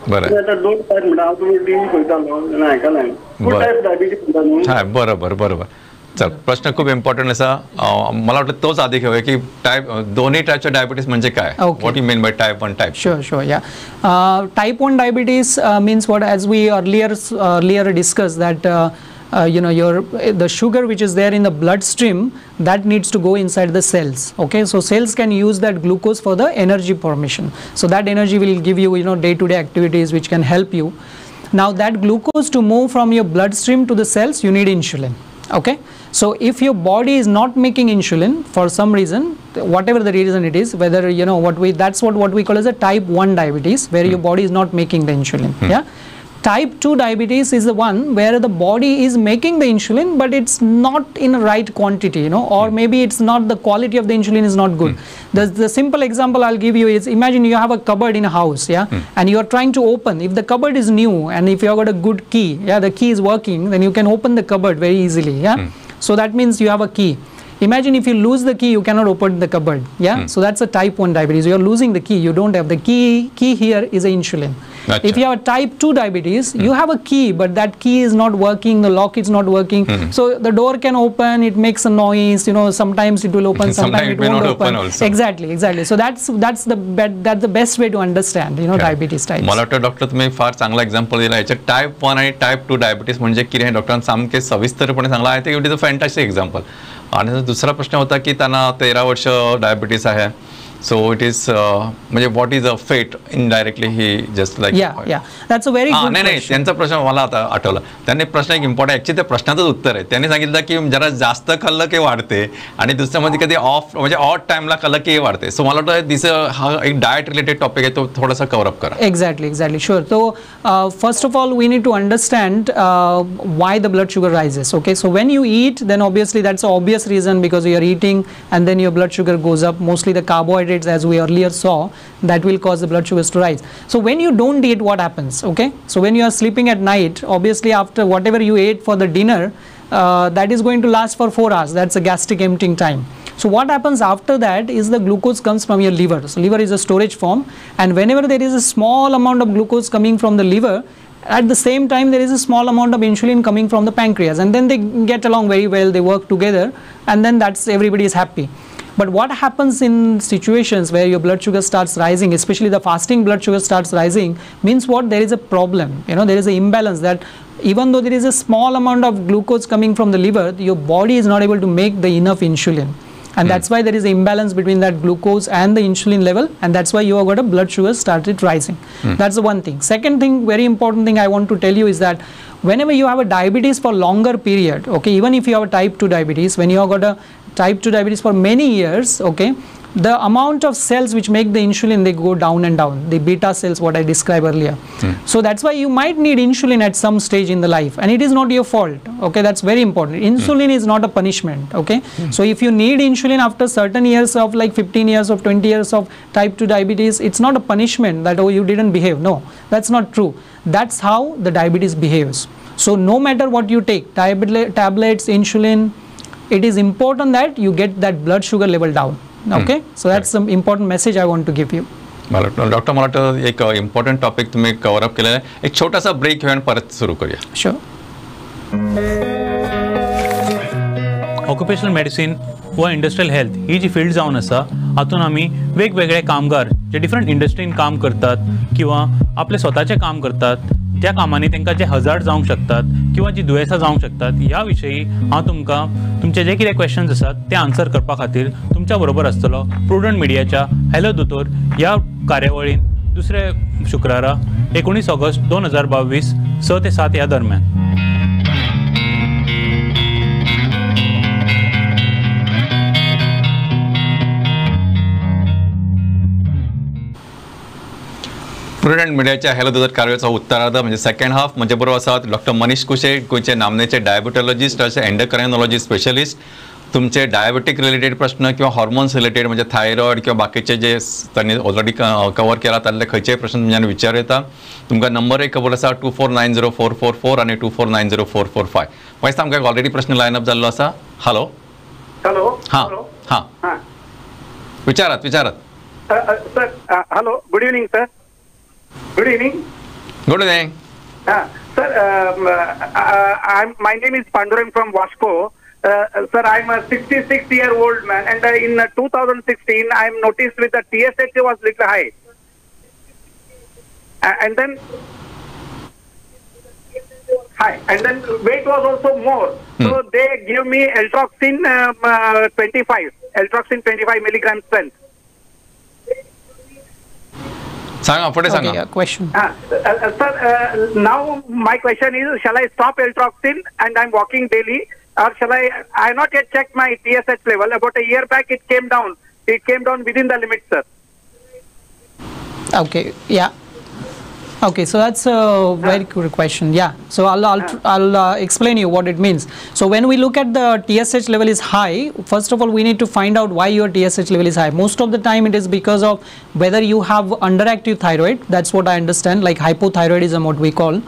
S2: बरं.
S6: आता 2 टायप म्हणटा हांव तुमी टीव्ही पळयतालो तेन्ना आयकलां 2 टायप डायबिटीस म्हणटा न्हू.
S2: हां बरोबर. चल प्रश्न खूप इम्पॉर्टंट असा. मला वाटतं तोच आधी घेऊया की दोन्ही टाईपच्या डायबिटीस म्हणजे काय, what you mean by type 1 type.
S1: Sure. Yeah. Type 1 diabetes means what, as we earlier discussed that the sugar which is there in the bloodstream that needs to go inside the cells. Okay, so cells can use that glucose for the energy formation. So that energy will give you day-to-day activities which can help you. Now that glucose to move from your bloodstream to the cells, you need insulin. Okay, so if your body is not making insulin for some reason, whatever the reason it is, whether that's what we call as a type 1 diabetes, where your body is not making the insulin. Yeah. Type 2 diabetes is the one where the body is making the insulin, but it's not in right quantity, you know, or maybe it's not, the quality of the insulin is not good. The simple example I'll give you is, imagine you have a cupboard in a house, yeah, and you are trying to open. If the cupboard is new and if you have got a good key, yeah, the key is working, then you can open the cupboard very easily, yeah. So that means you have a key. Imagine if you lose the key, you cannot open the cupboard, yeah. So that's a type 1 diabetes. You are losing the key, you don't have the key. Key here is a insulin. Gotcha. If you have a type 2 diabetes, you have a key, but that key is not working, the lock is not working. So the door can open, it makes a noise, you know, sometimes it will open, sometimes it won't open. Also. Exactly. So that's the best way to understand, you know, diabetes types.
S2: मला वाटतं doctor तुम्ही फार चांगला example दिला. याच्या type 1 आणि type 2 diabetes म्हणजे किती हे डॉक्टरांनी सामके सविस्तरपणे सांगला. I think it is a fantastic example. आणि दुसरा प्रश्न होता की त्यांना 13 वर्ष डायबिटीस आहे. So it is म्हणजे what is the fate indirectly he just like
S1: that's a very good
S2: नाही त्यांचा प्रश्न मला आता आठवला. त्यांनी प्रश्न एक इम्पॉर्टंट ऍक्च्युअली त्या प्रश्नाचंच उत्तर आहे. त्यांनी सांगितलं की जरा जास्त खाल्लं की वाढते आणि दुसऱ्यामध्ये कधी ऑफ म्हणजे ऑड टाइमला खाल्लं की वाढते. सो मला वाटतं दिस हा एक डाएट रिलेटेड टॉपिक आहे, तो थोडासा कव्हर अप करा.
S1: Exactly sure. So first of all we need to understand why the blood sugar rises. Okay, so when you eat, then obviously that's an obvious reason, because you are eating and then your blood sugar goes up. Mostly the carbohydrate, as we earlier saw, that will cause the blood sugars to rise. So when you don't eat, what happens? Okay, so when you are sleeping at night, obviously after whatever you ate for the dinner, that is going to last for 4 hours. That's a gastric emptying time. So what happens after that is the glucose comes from your liver. So liver is a storage form, and whenever there is a small amount of glucose coming from the liver, at the same time there is a small amount of insulin coming from the pancreas, and then they get along very well, they work together, and then that's everybody is happy. But what happens in situations where your blood sugar starts rising, especially the fasting blood sugar starts rising, means what? There is a problem, you know, there is an imbalance, that even though there is a small amount of glucose coming from the liver, your body is not able to make the enough insulin. And that's why there is an imbalance between that glucose and the insulin level, and that's why you have got a blood sugar started rising. That's the one thing. Second thing, very important thing I want to tell you is that whenever you have a diabetes for longer period, okay, even if you have a type 2 diabetes, when you have got a type 2 diabetes for many years, okay, the amount of cells which make the insulin, they go down and down, the beta cells, what I described earlier. So that's why you might need insulin at some stage in the life, and it is not your fault. Okay, that's very important. Insulin is not a punishment. Okay, so if you need insulin after certain years of like 15 years of 20 years of type 2 diabetes, it's not a punishment that, oh, you didn't behave. No, that's not true. That's how the diabetes behaves. So no matter what you take, tablets, insulin, it is important that you get that blood sugar level down. Okay, so that's some important message I want to give you.
S2: Doctor मला वाटतं एक important topic तुम्ही cover up केलेला आहे. एक छोटासा break घेऊन परत सुरू करूया.
S1: Sure.
S8: ऑक्युपेशनल मेडिसिन व इंडस्ट्रियल हेल्थ ही जी फील्ड जावन आसा, हातून आमी वेगवेगळे कामगार जे डिफरंट इंडस्ट्रीन काम करतात किंवा आपले स्वताचे काम करतात, त्या कामांनी तांकां जे हजार्ड जावंक शकतात किंवा जी दुयेंसां जावंक शकतात, ह्या विशयी हांव तुमकां तुमचे जे कितें क्वेश्चन्स आसात ते आन्सर करपा खातीर तुमच्या बरोबर आसतलो प्रुडंट मिडियाच्या हॅलो दोतोर ह्या कार्यावळीन दुसरे शुक्रारा 19 ऑगस्ट 2022 6 ते 7 ह्या दरम्यान.
S2: प्रुडंट मिडियाच्या हॅलो दोतर कार्याचा उत्तरार्ध म्हणजे सेकंड हाफ म्हणजे बरोबर आसात डॉक्टर मनीष कुशे, गोंयचे नामनेचे डायबेटोलॉजिस्ट असे एंडोक्रायनॉलॉजी स्पेशलिस्ट. तुमचे डायबेटिक रिलेटेड प्रश्न किंवा हॉर्मोन्स रिलेटेड म्हणजे थायरॉइड किंवा बाकीचे जे त्यांनी ऑलरेडी कवर केला त्यातले खंयचेय प्रश्न तुमच्यान विचार येता. तुमकां नंबर एक खबर आसा 24904444 आणि 24904445. वायस आमकां ऑलरेडी प्रश्न लायन अप जाल्लो आसा. हॅलो हां विचारात
S9: sir. Hello, good evening sir. Good evening.
S2: Good evening.
S9: Sir, my name is Pandurang from Wasco. Sir, I'm a 66-year-old man, and in 2016, I'm noticed with the TSH was little high, and then weight was also more. So they give me Eltroxin 25 milligram strength.
S1: Question.
S9: Sir, now my question is, shall I stop Eltroxin and I'm walking daily, or shall I not yet checked my TSH level. About a year back it came down. It came down within the limits, sir.
S1: Okay, yeah. Okay, so that's a very good question. Yeah, so I'll explain you what it means. So when we look at the TSH level is high, first of all we need to find out why your TSH level is high. Most of the time it is because of whether you have underactive thyroid. That's what I understand, like hypothyroidism, what we call.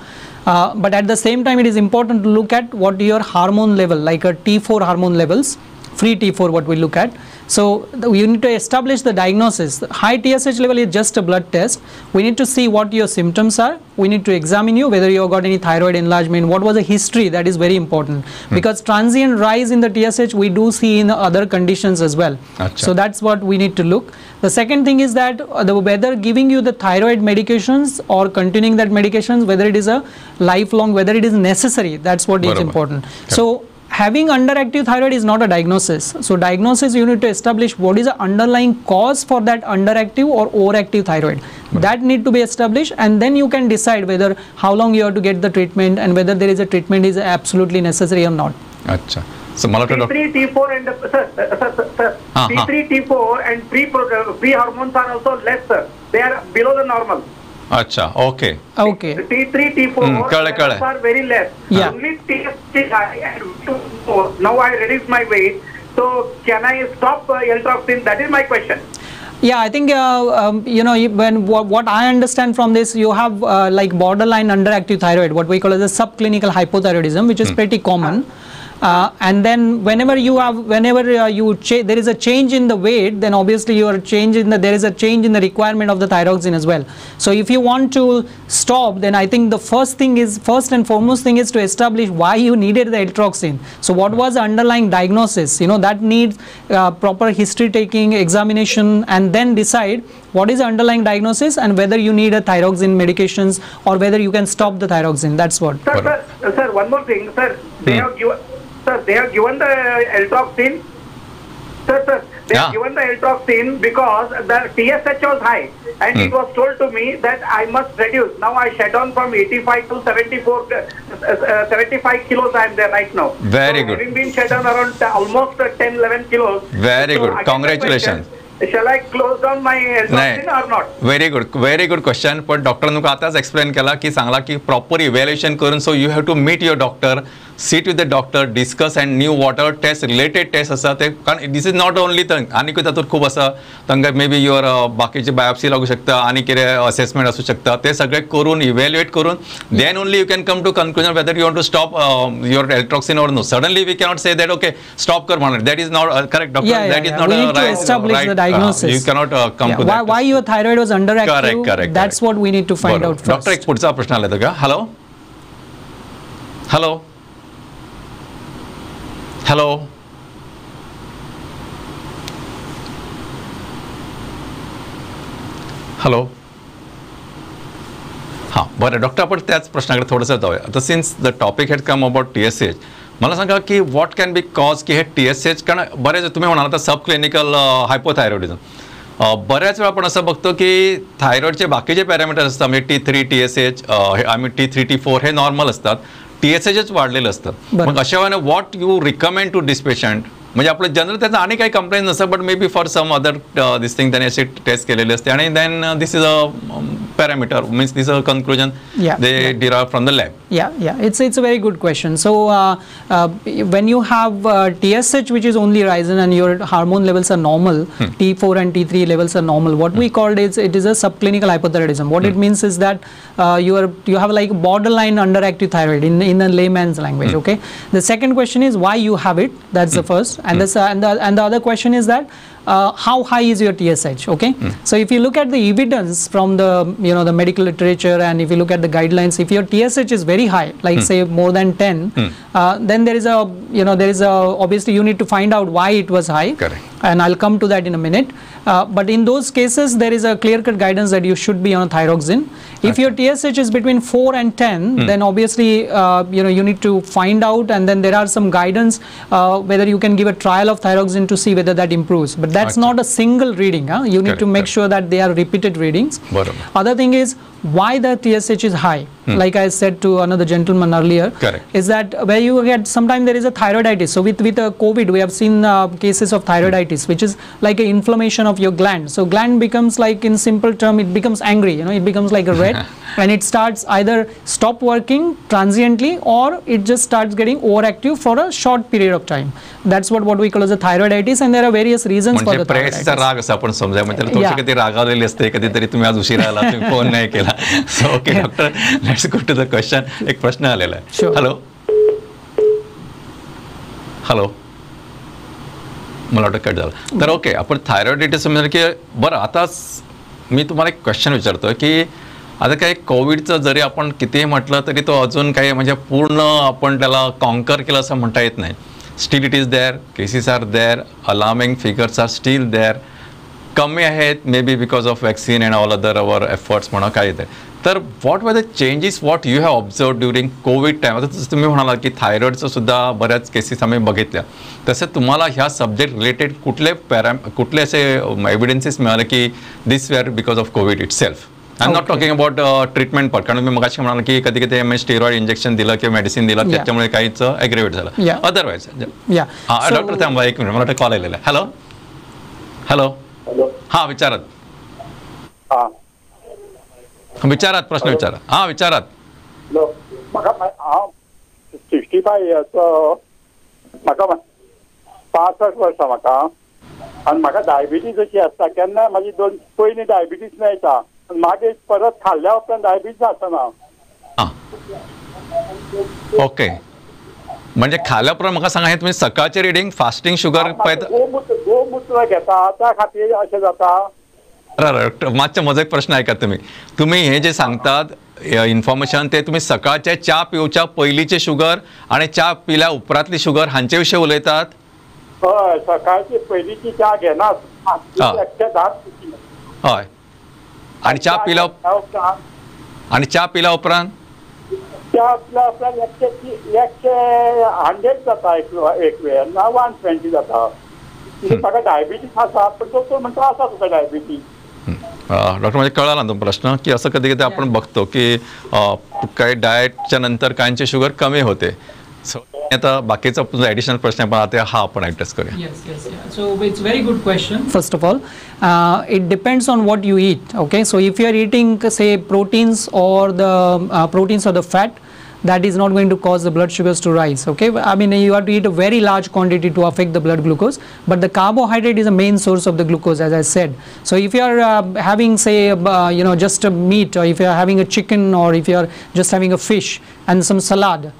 S1: But at the same time, it is important to look at what your hormone level, like a T4 hormone levels, free T4, what we look at. So you need to establish the diagnosis. High TSH level is just a blood test. We need to see what your symptoms are. We need to examine you, whether you have got any thyroid enlargement, what was the history. That is very important, because transient rise in the TSH we do see in other conditions as well. Achha. So that's what we need to look. The second thing is that whether giving you the thyroid medications or continuing that medications, whether it is a lifelong, whether it is necessary, that's what is important. Okay. So having underactive thyroid is not a diagnosis. So diagnosis, you need to establish what is the underlying cause for that underactive or overactive thyroid. That need to be established, and then you can decide whether how long you have to get the treatment and whether there is a treatment is absolutely necessary or not.
S2: Achha. So
S9: T3, T4 and sir, T3, T4 and pre hormones are also less, sir. They are below the normal.
S2: Acha, okay.
S1: Okay.
S9: T3, T4 are very less.
S1: Yeah.
S9: Only TSH is high and T4. Now I reduce my weight. So can I stop L-toxin? That is my question.
S1: Yeah, I think you know, when what I understand from this, you have like borderline underactive thyroid, what we call as a subclinical hypothyroidism, which is pretty common. And then whenever you have, there is a change in the weight, then obviously there is a change in the requirement of the thyroxine as well. So if you want to stop, then I think the first and foremost thing is to establish why you needed the L-toxin. So what was the underlying diagnosis? You know, that needs proper history taking, examination, and then decide what is the underlying diagnosis and whether you need a thyroxine medications or whether you can stop the thyroxine. That's what.
S9: Sir, one more thing, sir. They have given the L-toxin. Sir, they have given the L-toxin because the TSH was high, and it was told to me that I must reduce. Now I shut down from 85 to 75 kilos. I am there right now.
S2: Very good.
S9: Having been shut down around almost 10-11 kilos.
S2: Very good. Congratulations.
S9: Shall I close down my L-toxin or not?
S2: Very good question. But doctor नुका आताच explain केला की सांगला की proper evaluation करून, so you have to meet your doctor, sit with the doctor, discuss and new water test related test असा ते, कारण this is not only thing, आणि किती तातूंत खूप असा तंगा maybe your बाकीचे biopsy लागू शकता आणि किती assessment असू शकता, ते सगळे करून evaluate करून, then only you can come to conclusion whether you want to stop your L-toxin or no. Suddenly we cannot say that okay stop कर म्हणून, that is not correct doctor. That is not
S1: we need to establish the diagnosis.
S2: You cannot come to that.
S1: Why your thyroid was underactive?
S2: Correct.
S1: That's what we need to find out first.
S2: Doctor एक पुढचा प्रश्न आला होता का? Hello हां बरं doctor, आपण त्याच प्रश्नाकडे थोडंसं जाऊया आता. Since the topic had come about TSH, मला सांगा की व्हॉट कॅन बी कॉज की हे TSH, कारण बरेच तुम्ही म्हणाल आता सब क्लिनिकल हायपोथायरॉइडिझम, बऱ्याच वेळा आपण असं बघतो की थायरॉइडचे बाकीचे पॅरामीटर्स असतात, म्हणजे T3, TSH, आम्ही T3, T4 हे नॉर्मल असतात, TSHच वाढलेलं असतं. मग अशा वेळेला what you recommend to this patient, म्हणजे आपलं जनरल त्याचं आणि काही कंप्लेंट नसतं, but may be for some other this thing त्याने असे टेस्ट केलेले असते आणि then this is a parameter, means this is a conclusion they derive from the lab.
S1: It's a very good question. So when you have TSH which is only rising and your hormone levels are normal, T4 and T3 levels are normal, what we called is it is a subclinical hypothyroidism. What it means is that you have like borderline underactive thyroid in a layman's language. Okay, the second question is why you have it. That's the first, and the other question is that how high is your TSH? Okay, so if you look at the evidence from the the medical literature, and if you look at the guidelines, if your TSH is very high, like say more than 10, then there is a obviously you need to find out why it was high.
S2: Correct.
S1: And I'll come to that in a minute. But in those cases, there is a clear-cut guidance that you should be on a thyroxine. If your TSH is between 4 and 10, then obviously you need to find out, and then there are some guidance whether you can give a trial of thyroxine to see whether that improves. But that's not a single reading. You need to make sure that they are repeated readings. Other thing is why the TSH is high. like I said to another gentleman earlier.
S2: Correct.
S1: Is that where you get sometimes there is a thyroiditis. So with COVID, we have seen cases of thyroiditis, which is like an inflammation of your gland. So gland becomes, like in simple term, it becomes angry. You know, it becomes like a red, and it starts either stop working transiently, or it just starts getting overactive for a short period of time. That's what we call as a thyroiditis, and there are various reasons for the
S2: प्रेसचा
S1: thyroiditis.
S2: राग असा आपण समजा, म्हणजे थोडीशी कधी रागावलेली असते, कधीतरी तुम्ही आज उशिरा आला, तुम्ही फोन नाही केला. So okay doctor, let's go to the question. एक प्रश्न आलेला आहे.
S1: Sure.
S2: हॅलो हॅलो, मला वाटतं कट झालं. तर ओके, आपण थायरॉइडिटिस म्हणजे की बरं, आता मी तुम्हाला एक क्वेश्चन विचारतोय की आता काही कोविडचं जरी आपण कितीही म्हटलं तरी तो अजून काही म्हणजे पूर्ण आपण त्याला कॉन्कर केलं असं म्हणता येत नाही. Still it is there, cases are there, alarming figures are still there. कमी आहेत may be because of vaccine and all other our efforts म्हणा काय ते. तर what were the changes what you have observe during COVID time. आता जसं तुम्ही म्हणाला की थायरॉइडचं सुद्धा बऱ्याच केसेस आम्ही बघितल्या, तसं तुम्हाला ह्या सब्जेक्ट रिलेटेड कुठले असे एव्हिडन्सेस मिळाले की this were because of COVID itself. I am not talking about treatment part, कारण मी मगाशी म्हणाल की कधी कधी स्टेरॉइड इंजेक्शन दिलं किंवा मेडिसिन दिलं त्याच्यामुळे काहीच ॲग्रेवेट झालं. अदरवाईज डॉक्टर थांबा एक मिनिट, मला वाटतं कॉल आलेला आहे. हॅलो हॅलो, हां विचारात, विचारात प्रश्न विचारा. हां विचारात.
S10: हांव 65 इयर्सचो, म्हाका 65 वर्सां म्हाका, आनी म्हाका डायबिटीज अशी आसता. केन्ना म्हाजी दोन पयलीं डायबिटीज मेळटा, मागीर परत खाल्ल्या उपरांत डायबिटीज जातना.
S2: ओके, म्हणजे खाल्या उपरांत म्हाका सांगा, हे तुम्ही सकाळचे रिडींग फास्टिंग शुगर पळयता?
S10: गोमूत्र घेता त्या खातीर अशें जाता.
S2: डॉक्टर मातशें म्हजो एक प्रश्न ऐकात. तुम्ही हे जे सांगतात इन्फॉर्मेशन, ते तुम्ही सकाळचे च्या पिवच्या पयलींचे शुगर आणि च्या पिल्या उपरांतली शुगर हांचे विशीं उलयतात?
S10: हय, सकाळची पयलींची च्या घेनात.
S2: हय, आणि च्या पिल्या उपरांत
S10: च्या पिल्या उपरांत 100 जाता एक वेळ ना 120 जाता. म्हाका डायबिटीज आसा, पण तो म्हणतो आसा तुका डायबिटीज.
S2: डॉक्टर, म्हणजे कळाला ना तो प्रश्न, की असं कधी कधी आपण बघतो की काही डाएटच्या नंतर काहींचे शुगर कमी होते. सो आता बाकीचा ॲडिशनल प्रश्न आहे, पण आता हा आपण ॲड्रेस करूया.
S1: So it's very good question. First of all, it depends on what you eat. Okay, so if you are eating say proteins or the fat, that is not going to cause the blood sugars to rise. Okay, I mean you have to eat a very large quantity to affect the blood glucose, but the carbohydrate is the main source of the glucose, as I said. So if you are having say just a meat, or if you are having a chicken, or if you are just having a fish and some salad,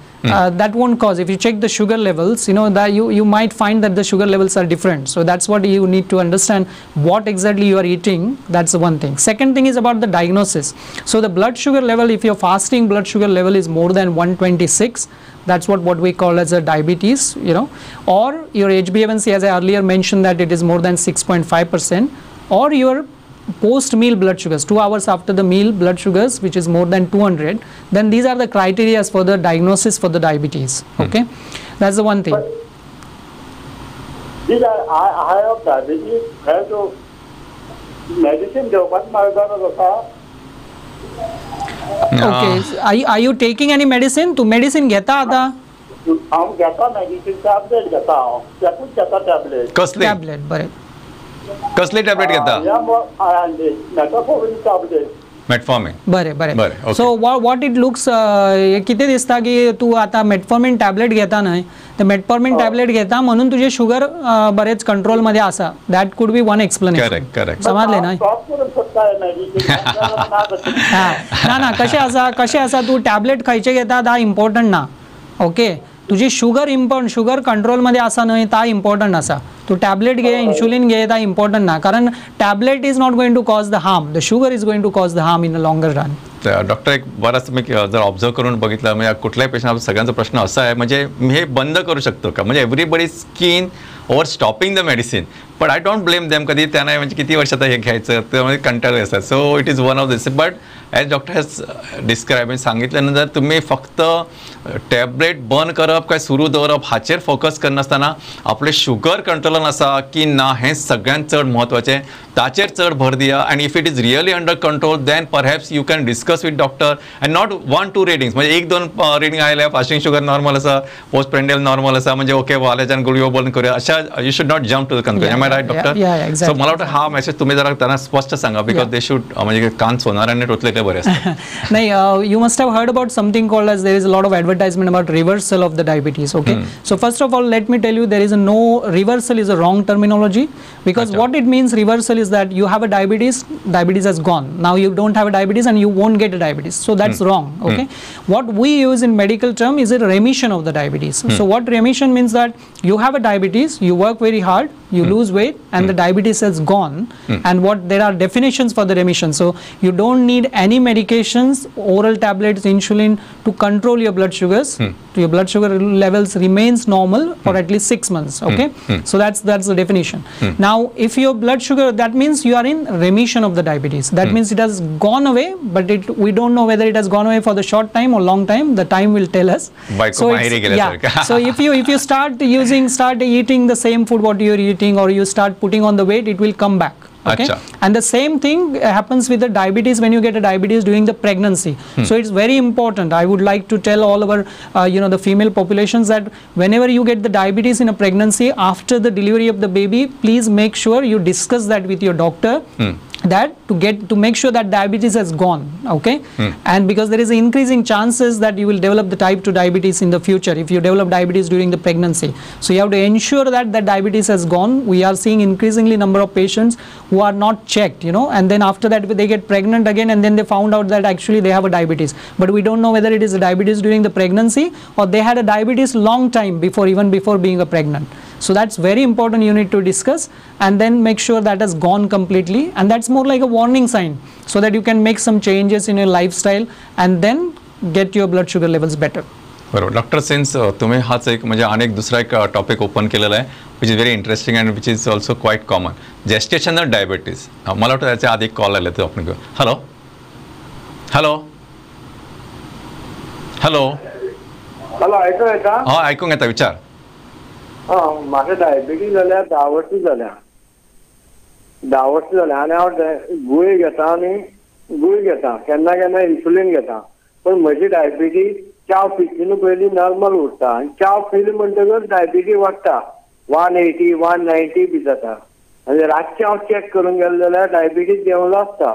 S1: that won't cause. If you check the sugar levels, that you might find that the sugar levels are different. So that's what you need to understand, what exactly you are eating. That's the one thing. Second thing is about the diagnosis. So the blood sugar level, if your fasting blood sugar level is more than 126, that's what we call as a diabetes, or your HbA1c, as I earlier mentioned, that it is more than 6.5%, or your post meal blood sugars, 2 hours after the meal blood sugars, which is more than 200, then these are the criteria for the diagnosis for the diabetes. Okay, that's the one thing.
S10: I have diabetes. I have to medicine घेवपाक मागता.
S1: Okay, are you taking any medicine? Tu medicine घेता आता?
S10: हांव घेता medicine, tablet घेता. हांव त्याकूच घेता tablet.
S2: कसली
S1: टॅबलेट? बरें.
S2: कसली टॅबलेट घेता? मेटफॉर्मिन.
S1: बरें. सो वॉट इट लुक्स, कितें दिसता की तू आता मेटफॉर्मिन टॅबलेट घेता न्हय, ते मेटफॉर्मिन टॅबलेट घेता म्हणून तुझे शुगर बरेच कंट्रोल मध्ये आसा. That could be one explanation.
S2: Correct.
S1: समजले न्हय? ना कशें आसा तू टॅबलेट खंयचे घेता ता इम्पॉर्टंट ना. ओके, तुझी शुगर इम्पॉर्टंट, शुगर कंट्रोल मध्ये आसा न्हय ता इम्पॉर्टंट आसा. तू टॅबलेट घे, इन्शुलिन घे, ता इम्पॉर्टंट ना, कारण tablet is not going to cause the harm. The sugar is going to cause the harm in a longer run.
S2: Doctor, एक बराच मी जर ऑब्झर्व करून बघितलं, म्हणजे कुठल्याही पेशंट सगळ्यांचा प्रश्न असा आहे, म्हणजे मी हे बंद करू शकतो का? म्हणजे everybody skin over stopping the medicine, but I don't blame them. कधी त्यांना म्हणजे किती वर्षात हे घ्यायचं त्यामध्ये कंटाळे असतात. So it is one of this. But as doctor has describe सांगितल्यानंतर तुम्ही फक्त टॅबलेट बंद करप काय सुरू दवरप हाचेर फोकस करनासतना आपले शुगर कंट्रोलान आसा की ना हें सगळ्यांत चड म्हत्वाचें, ताचेर चड भर दिया. आनी if it is really under control, then perhaps you can discuss discuss with doctor and not 1-2 readings म्हणजे 1-2 रिडिंग आयल्या फास्टिंग शुगर नॉर्मल आसा पोस्ट प्रेंडियल नॉर्मल आसा म्हणजे ओके वाल्याच्यान गुळयो बंद करूया अशा you should not jump to the conclusion am I right doctor so मला वाटतं हा मेसेज तुम्ही जरा त्यांना स्पष्ट सांगा बिकॉज दे शुड म्हणजे कान सोनाराने टोचलेले बरे असतात
S1: नाही you must have heard about something called as there is a lot of advertisement about reversal of the diabetes. Okay, so first of all let me tell you there is no reversal is a wrong terminology because what it means reversal is that you have a diabetes has gone, now you don't have a diabetes and you won't get a diabetes, so that's wrong. Okay, what we use in medical term is a remission of the diabetes. So what remission means that you have a diabetes, you work very hard, you lose weight and the diabetes has gone, and what there are definitions for the remission. So you don't need any medications, oral tablets, insulin to control your blood sugars. Your blood sugar levels remains normal for at least 6 months. Okay, so that's the definition. Now if your blood sugar, that means you are in remission of the diabetes, that means it has gone away, but we don't know whether it has gone away for the short time or long time, the time will tell us. So so if you start eating the same food what you are eating, or you start putting on the weight, it will come back. Okay, and the same thing happens with the diabetes when you get a diabetes during the pregnancy. So it's very important, I would like to tell all our the female populations that whenever you get the diabetes in a pregnancy after the delivery of the baby, please make sure you discuss that with your doctor, that to make sure that diabetes has gone. Okay, and because there is increasing chances that you will develop the type 2 diabetes in the future if you develop diabetes during the pregnancy, so you have to ensure that the diabetes has gone. We are seeing increasingly number of patients who are not checked, and then after that they get pregnant again and then they found out that actually they have a diabetes, but we don't know whether it is a diabetes during the pregnancy or they had a diabetes long time before, even before being pregnant. So that's very important, you need to discuss and then make sure that has gone completely, and that's more like a warning sign so that you can make some changes in your lifestyle and then get your blood sugar levels better.
S2: बरोबर doctor, since तुम्ही हाच एक म्हणजे अनेक दुसरा एक topic open केलेला आहे which is very interesting and which is also quite common, gestational diabetes. मला वाटतं त्याच्या आधी एक कॉल आले तर आपण घेऊ. हॅलो हॅलो हॅलो
S11: हॅलो ऐकू येता?
S2: हा ऐकून घेता, विचार.
S11: म्हाका डायबिटीज जाल्या 10 वर्सां जाल्या. 10 वर्सां जाल्या आनी हांव गुळी घेता आनी गुळी घेता, केन्ना केन्ना इन्सुलीन घेता, पण म्हजी डायबिटीज च्या पितून पयलीं नॉर्मल उरता आनी च्या पिली म्हणटकच डायबिटीज वाडटा, 180 190 बी जाता. आनी रातचें हांव चॅक करून गेलो जाल्यार डायबिटीज देंवलो आसता.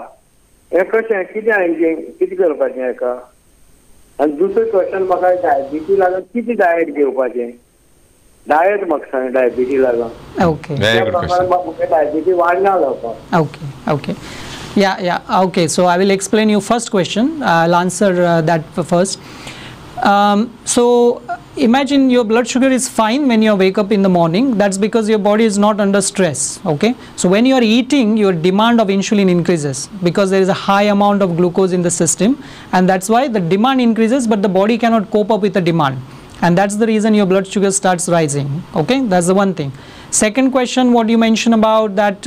S11: हें कशें कितें करपाचें हेका? आनी दुसरें क्वेश्चन म्हाका डायबिटीज लागून कितें डायट घेवपाचें? डायट म्हाका सांग डायबिटीज लागून.
S1: ओके,
S11: म्हाका डायबिटीज वाडना जावपाक.
S1: Okay. Yeah. Okay, so I will explain you first question. I'll answer that first. So imagine your blood sugar is fine when you wake up in the morning. That's because your body is not under stress. Okay, so when you are eating, your demand of insulin increases because there is a high amount of glucose in the system, and that's why the demand increases, but the body cannot cope up with the demand, and that's the reason your blood sugar starts rising. Okay, that's the one thing. Second question, what you mentioned about that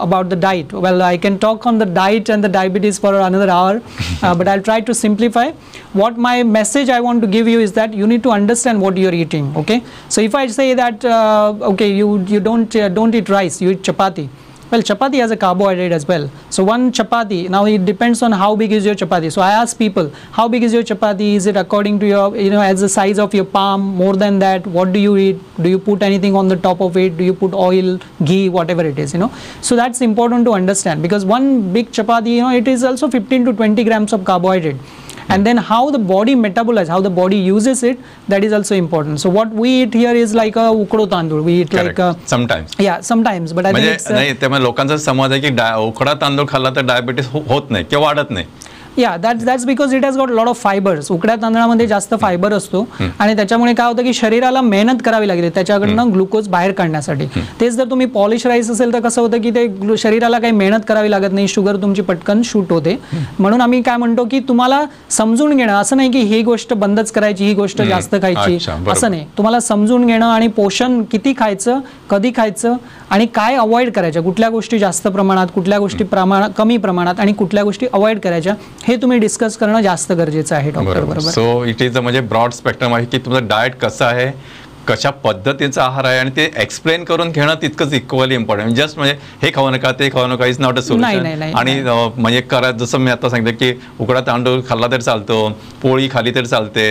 S1: about the diet. Well, I can talk on the diet and the diabetes for another hour, but I'll try to simplify. What my message I want to give you is that you need to understand what you're eating. Okay, so if I say that okay, you don't eat rice, you eat chapati. Well, chapati has a carbohydrate as well. So one chapati, now it depends on how big is your chapati. So I ask people, how big is your chapati? Is it according to your, as the size of your palm? More than that? What do you eat? Do you put anything on the top of it? Do you put oil, ghee, whatever it is, So that's important to understand, because one big chapati, it is also 15 to 20 grams of carbohydrate. And then how the body metabolizes, how the body uses it, that is also important. So what we eat here is like a ukdo tandoor. We eat
S2: Correct.
S1: like
S2: sometimes.
S1: Yeah, sometimes. But I think it's
S2: नाही त्यामुळे लोकांचा समज आहे की उकडा तांदूळ खाल्ला तर डायबिटीज होत नाही किंवा वाढत नाही.
S1: Yeah, that's because it has got a lot of fibers. उकड्या तांदळामध्ये जास्त फायबर असतो आणि त्याच्यामुळे काय होतं की शरीराला मेहनत करावी लागते त्याच्याकडनं ग्लुकोज बाहेर काढण्यासाठी. तेच जर तुम्ही पॉलिश राईस असेल तर कसं होतं की ते शरीराला काही मेहनत करावी लागत नाही, शुगर तुमची पटकन शूट होते. म्हणून आम्ही काय म्हणतो की तुम्हाला समजून घेणं, असं नाही की ही गोष्ट बंदच करायची, ही गोष्ट जास्त खायची, असं नाही. तुम्हाला समजून घेणं आणि पोषण किती खायचं, कधी खायचं आणि काय अवॉइड करायच्या, कुठल्या गोष्टी जास्त प्रमाणात, कुठल्या गोष्टी कमी प्रमाणात आणि कुठल्या गोष्टी अवॉइड करायच्या, हे तुम्ही डिस्कस करणं जास्त गरजेचं आहे डॉक्टर बरोबर.
S2: सो इट इज म्हणजे ब्रॉड स्पेक्ट्रम आहे की तुमचं डाएट कसं आहे, कशा पद्धतीचा आहार आहे आणि ते एक्सप्लेन करून घेणं तितकंच इक्वली इम्पॉर्टंट. जस्ट म्हणजे हे खाऊ नका ते खाऊ नका इज नॉट अ सोल्युशन. आणि म्हणजे करा जसं मी आता सांगितलं की उकडा तांदूळ खाल्ला तरी चालतो, पोळी खाली तरी चालते,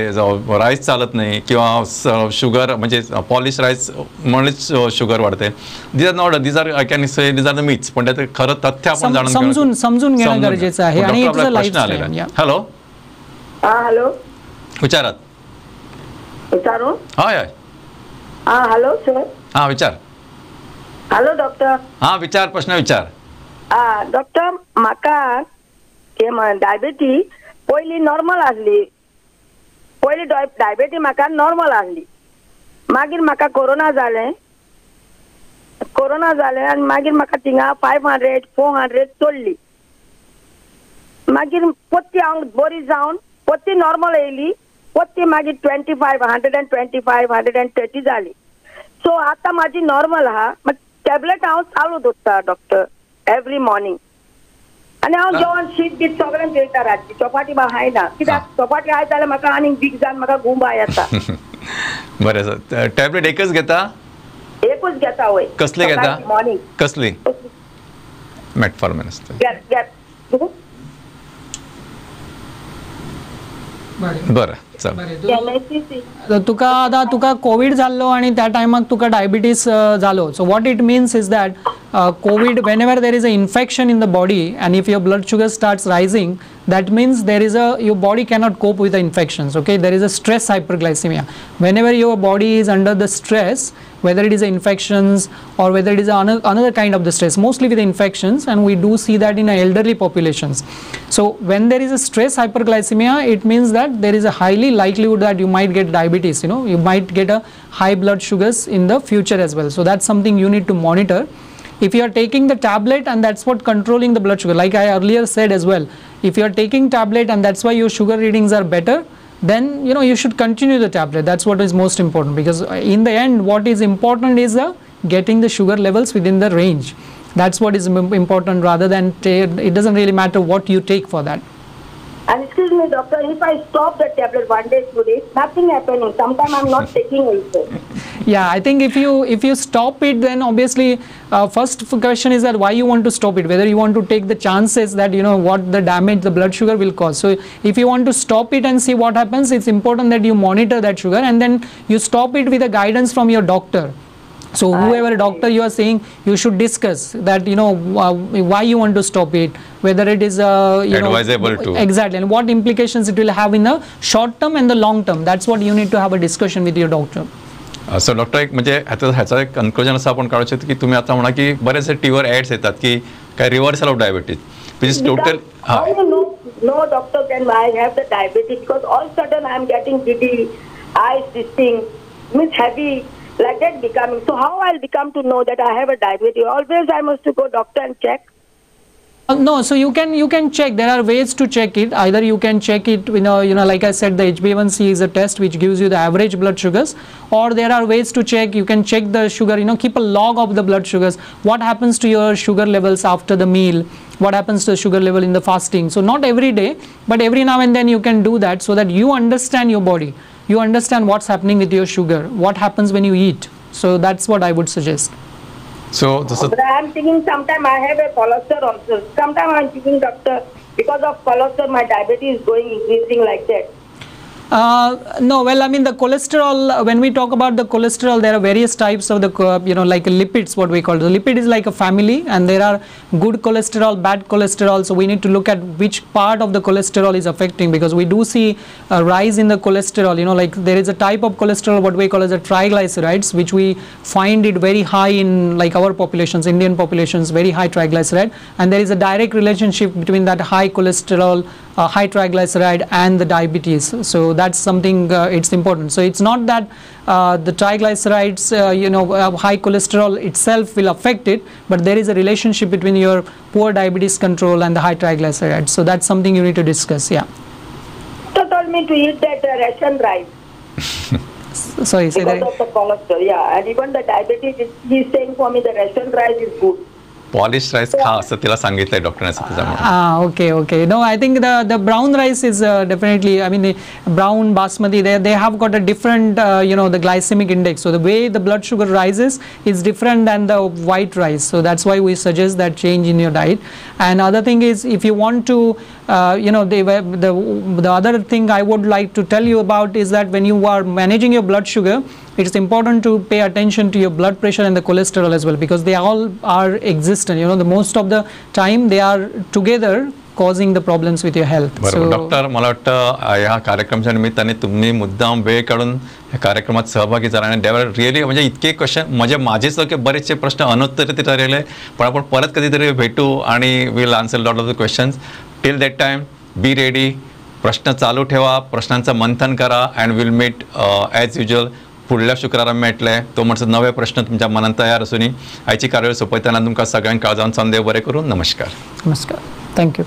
S2: राईस चालत नाही, किंवा शुगर म्हणजे पॉलिश राईस मुळेच शुगर वाढते. These are not these are I can say these are the myths. पण त्याचं खरं तथ्य आपण
S1: समजून घेणं गरजेचं आहे. आणि
S2: प्रश्न आलेला आहे. हॅलो
S12: हॅलो
S2: विचारात
S12: विचारू
S2: हय
S12: हॅलो सर
S2: विचार.
S12: हॅलो डॉक्टर
S2: विचार प्रश्न विचार.
S12: डॉक्टर म्हाका डायबिटीज पयली नॉर्मल आसली, पयली डायबिटीज म्हाका नॉर्मल आसली, मागीर म्हाका कोरोना जालें आनी मागीर म्हाका थिंगा 500 400 चडली. मागीर पत्ती हांव बरी जावन पत्ती नॉर्मल येयली, पत्ती मागीर 25 125 130 जाली. सो आतां म्हाजी नॉर्मल आहा. टॅबलेट हांव चालू दवरता डॉक्टर एवरी मॉर्निंग. आनी हांव जेवण शीत बीत सगळें जेयता रातची, चपाती बा खायना. कित्याक चपाती खायत जाल्यार म्हाका आनीक बीग जावन म्हाका गुंबा येता.
S2: बरें सर. टॅबलेट एकच घेता?
S12: एकूच घेता वय.
S2: कसली घेता?
S12: मॉर्निंग.
S2: कसली? मेटफॉर्मिन आसता. बरं चल.
S1: तुका कोविड जाल्लो आणि त्या टायमाक तुका डायबिटीस जालो. So what it means is that COVID, whenever there is an infection in the body and if your blood sugar starts rising, that means your body cannot cope with the infections. Okay, there is a stress hyperglycemia. Whenever your body is under the stress, whether it is infections or whether it is another kind of the stress, mostly with infections, and we do see that in elderly populations. So when there is a stress hyperglycemia, it means that there is a highly likelihood that you might get diabetes. You might get a high blood sugars in the future as well. So that's something you need to monitor. If you are taking the tablet and that's what controlling the blood sugar, like I earlier said as well, if you are taking tablet and that's why your sugar readings are better, then you should continue the tablet. That's what is most important, because in the end what is important is getting the sugar levels within the range. That's what is important, rather than it doesn't really matter what you take for that.
S12: And excuse me, doctor, if I stop the tablet 1 day, 2 days, nothing happening. Sometimes I'm not taking also.
S1: Yeah, I think if you stop it, then obviously first question is that why you want to stop it, whether you want to take the chances that what the damage the blood sugar will cause. So if you want to stop it and see what happens, it's important that you monitor that sugar and then you stop it with a guidance from your doctor. So whoever doctor you are saying, you should discuss that why you want to stop it, whether it is
S2: advisable to
S1: exactly, and what implications it will have in the short term and the long term. That's what you need to have a discussion with your doctor.
S2: So doctor एक म्हणजे ह्याचं एक conclusion असं आपण काढू शकतो की तुम्ही आता म्हणा की बरेचसे टीव्हीवर ऍड्स येतात की काय reversal of diabetes which is total.
S12: How you know doctor, then I have the diabetes, because all of a sudden I am getting giddy, eyes this thing means heavy, like that becoming. So how I'll become to know that I have a diabetes? Always I must to go doctor and check.
S1: No, so you can check. There are ways to check it. Either you can check it, like I said, the HbA1c is a test which gives you the average blood sugars, or there are ways to check. You can check the sugar, keep a log of the blood sugars. What happens to your sugar levels after the meal? What happens to the sugar level in the fasting? So not every day, but every now and then you can do that so that you understand your body. You understand what's happening with your sugar, what happens when you eat. So that's what I would suggest.
S2: So
S12: but I am thinking sometimes I have a cholesterol also. Sometimes I am thinking, doctor, because of cholesterol my diabetes is going increasing like that.
S1: No, well, I mean the cholesterol, when we talk about the cholesterol, there are various types of the, like lipids, what we call. The lipid is like a family, and there are good cholesterol, bad cholesterol. So we need to look at which part of the cholesterol is affecting, because we do see a rise in the cholesterol. Like there is a type of cholesterol, what we call as a triglycerides, which we find it very high in like our populations, Indian populations, very high triglyceride, and there is a direct relationship between that high cholesterol, high triglyceride and the diabetes. So that's something it's important. So it's not that the triglycerides, high cholesterol itself will affect it, but there is a relationship between your poor diabetes control and the high triglycerides. So that's something you need to discuss. Yeah.
S12: So told me to eat that ration rice.
S1: Sorry, say that.
S12: Because of the cholesterol, yeah, and even the diabetes, he's saying for me the ration rice is good.
S2: Polish rice खा असं तिला सांगितलंय डॉक्टरने त्याच्यामुळे.
S1: Okay. No, I think the brown rice is definitely, I mean, the brown basmati, they have got a different, the glycemic index. So the way the blood sugar rises is different than the white rice. So that's why we suggest that change in your diet. And other thing is, if you want to, the other thing I would like to tell you about is that when you are managing your blood sugar, it's important to pay attention to your blood pressure and the cholesterol as well, because they all are existent. The most of the time they are together causing the problems with your health.
S2: बरोबर doctor, मला वाटतं या कार्यक्रमाच्या निमित्ताने तुम्ही मुद्दाम वेळ काढून या कार्यक्रमात सहभागी झाला आणि देवर रिअली म्हणजे इतके क्वेश्चन म्हणजे माझेच की बरेचसे प्रश्न अनुत्तरित राहिले, पण आपण परत कधीतरी भेटू आणि will answer lot of the questions. Till that time be ready, प्रश्न चालू ठेवा, प्रश्नांचं मंथन करा and will meet as usual पुढल्या शुक्रारा मेळटले. तो म्हणसर नवे प्रश्न तुमच्या मनात तयार असून आयची कार्यावळ सोंपयतना तुमकां सगळ्यांक काळजान संदेव बरें करून नमस्कार.
S1: Thank you.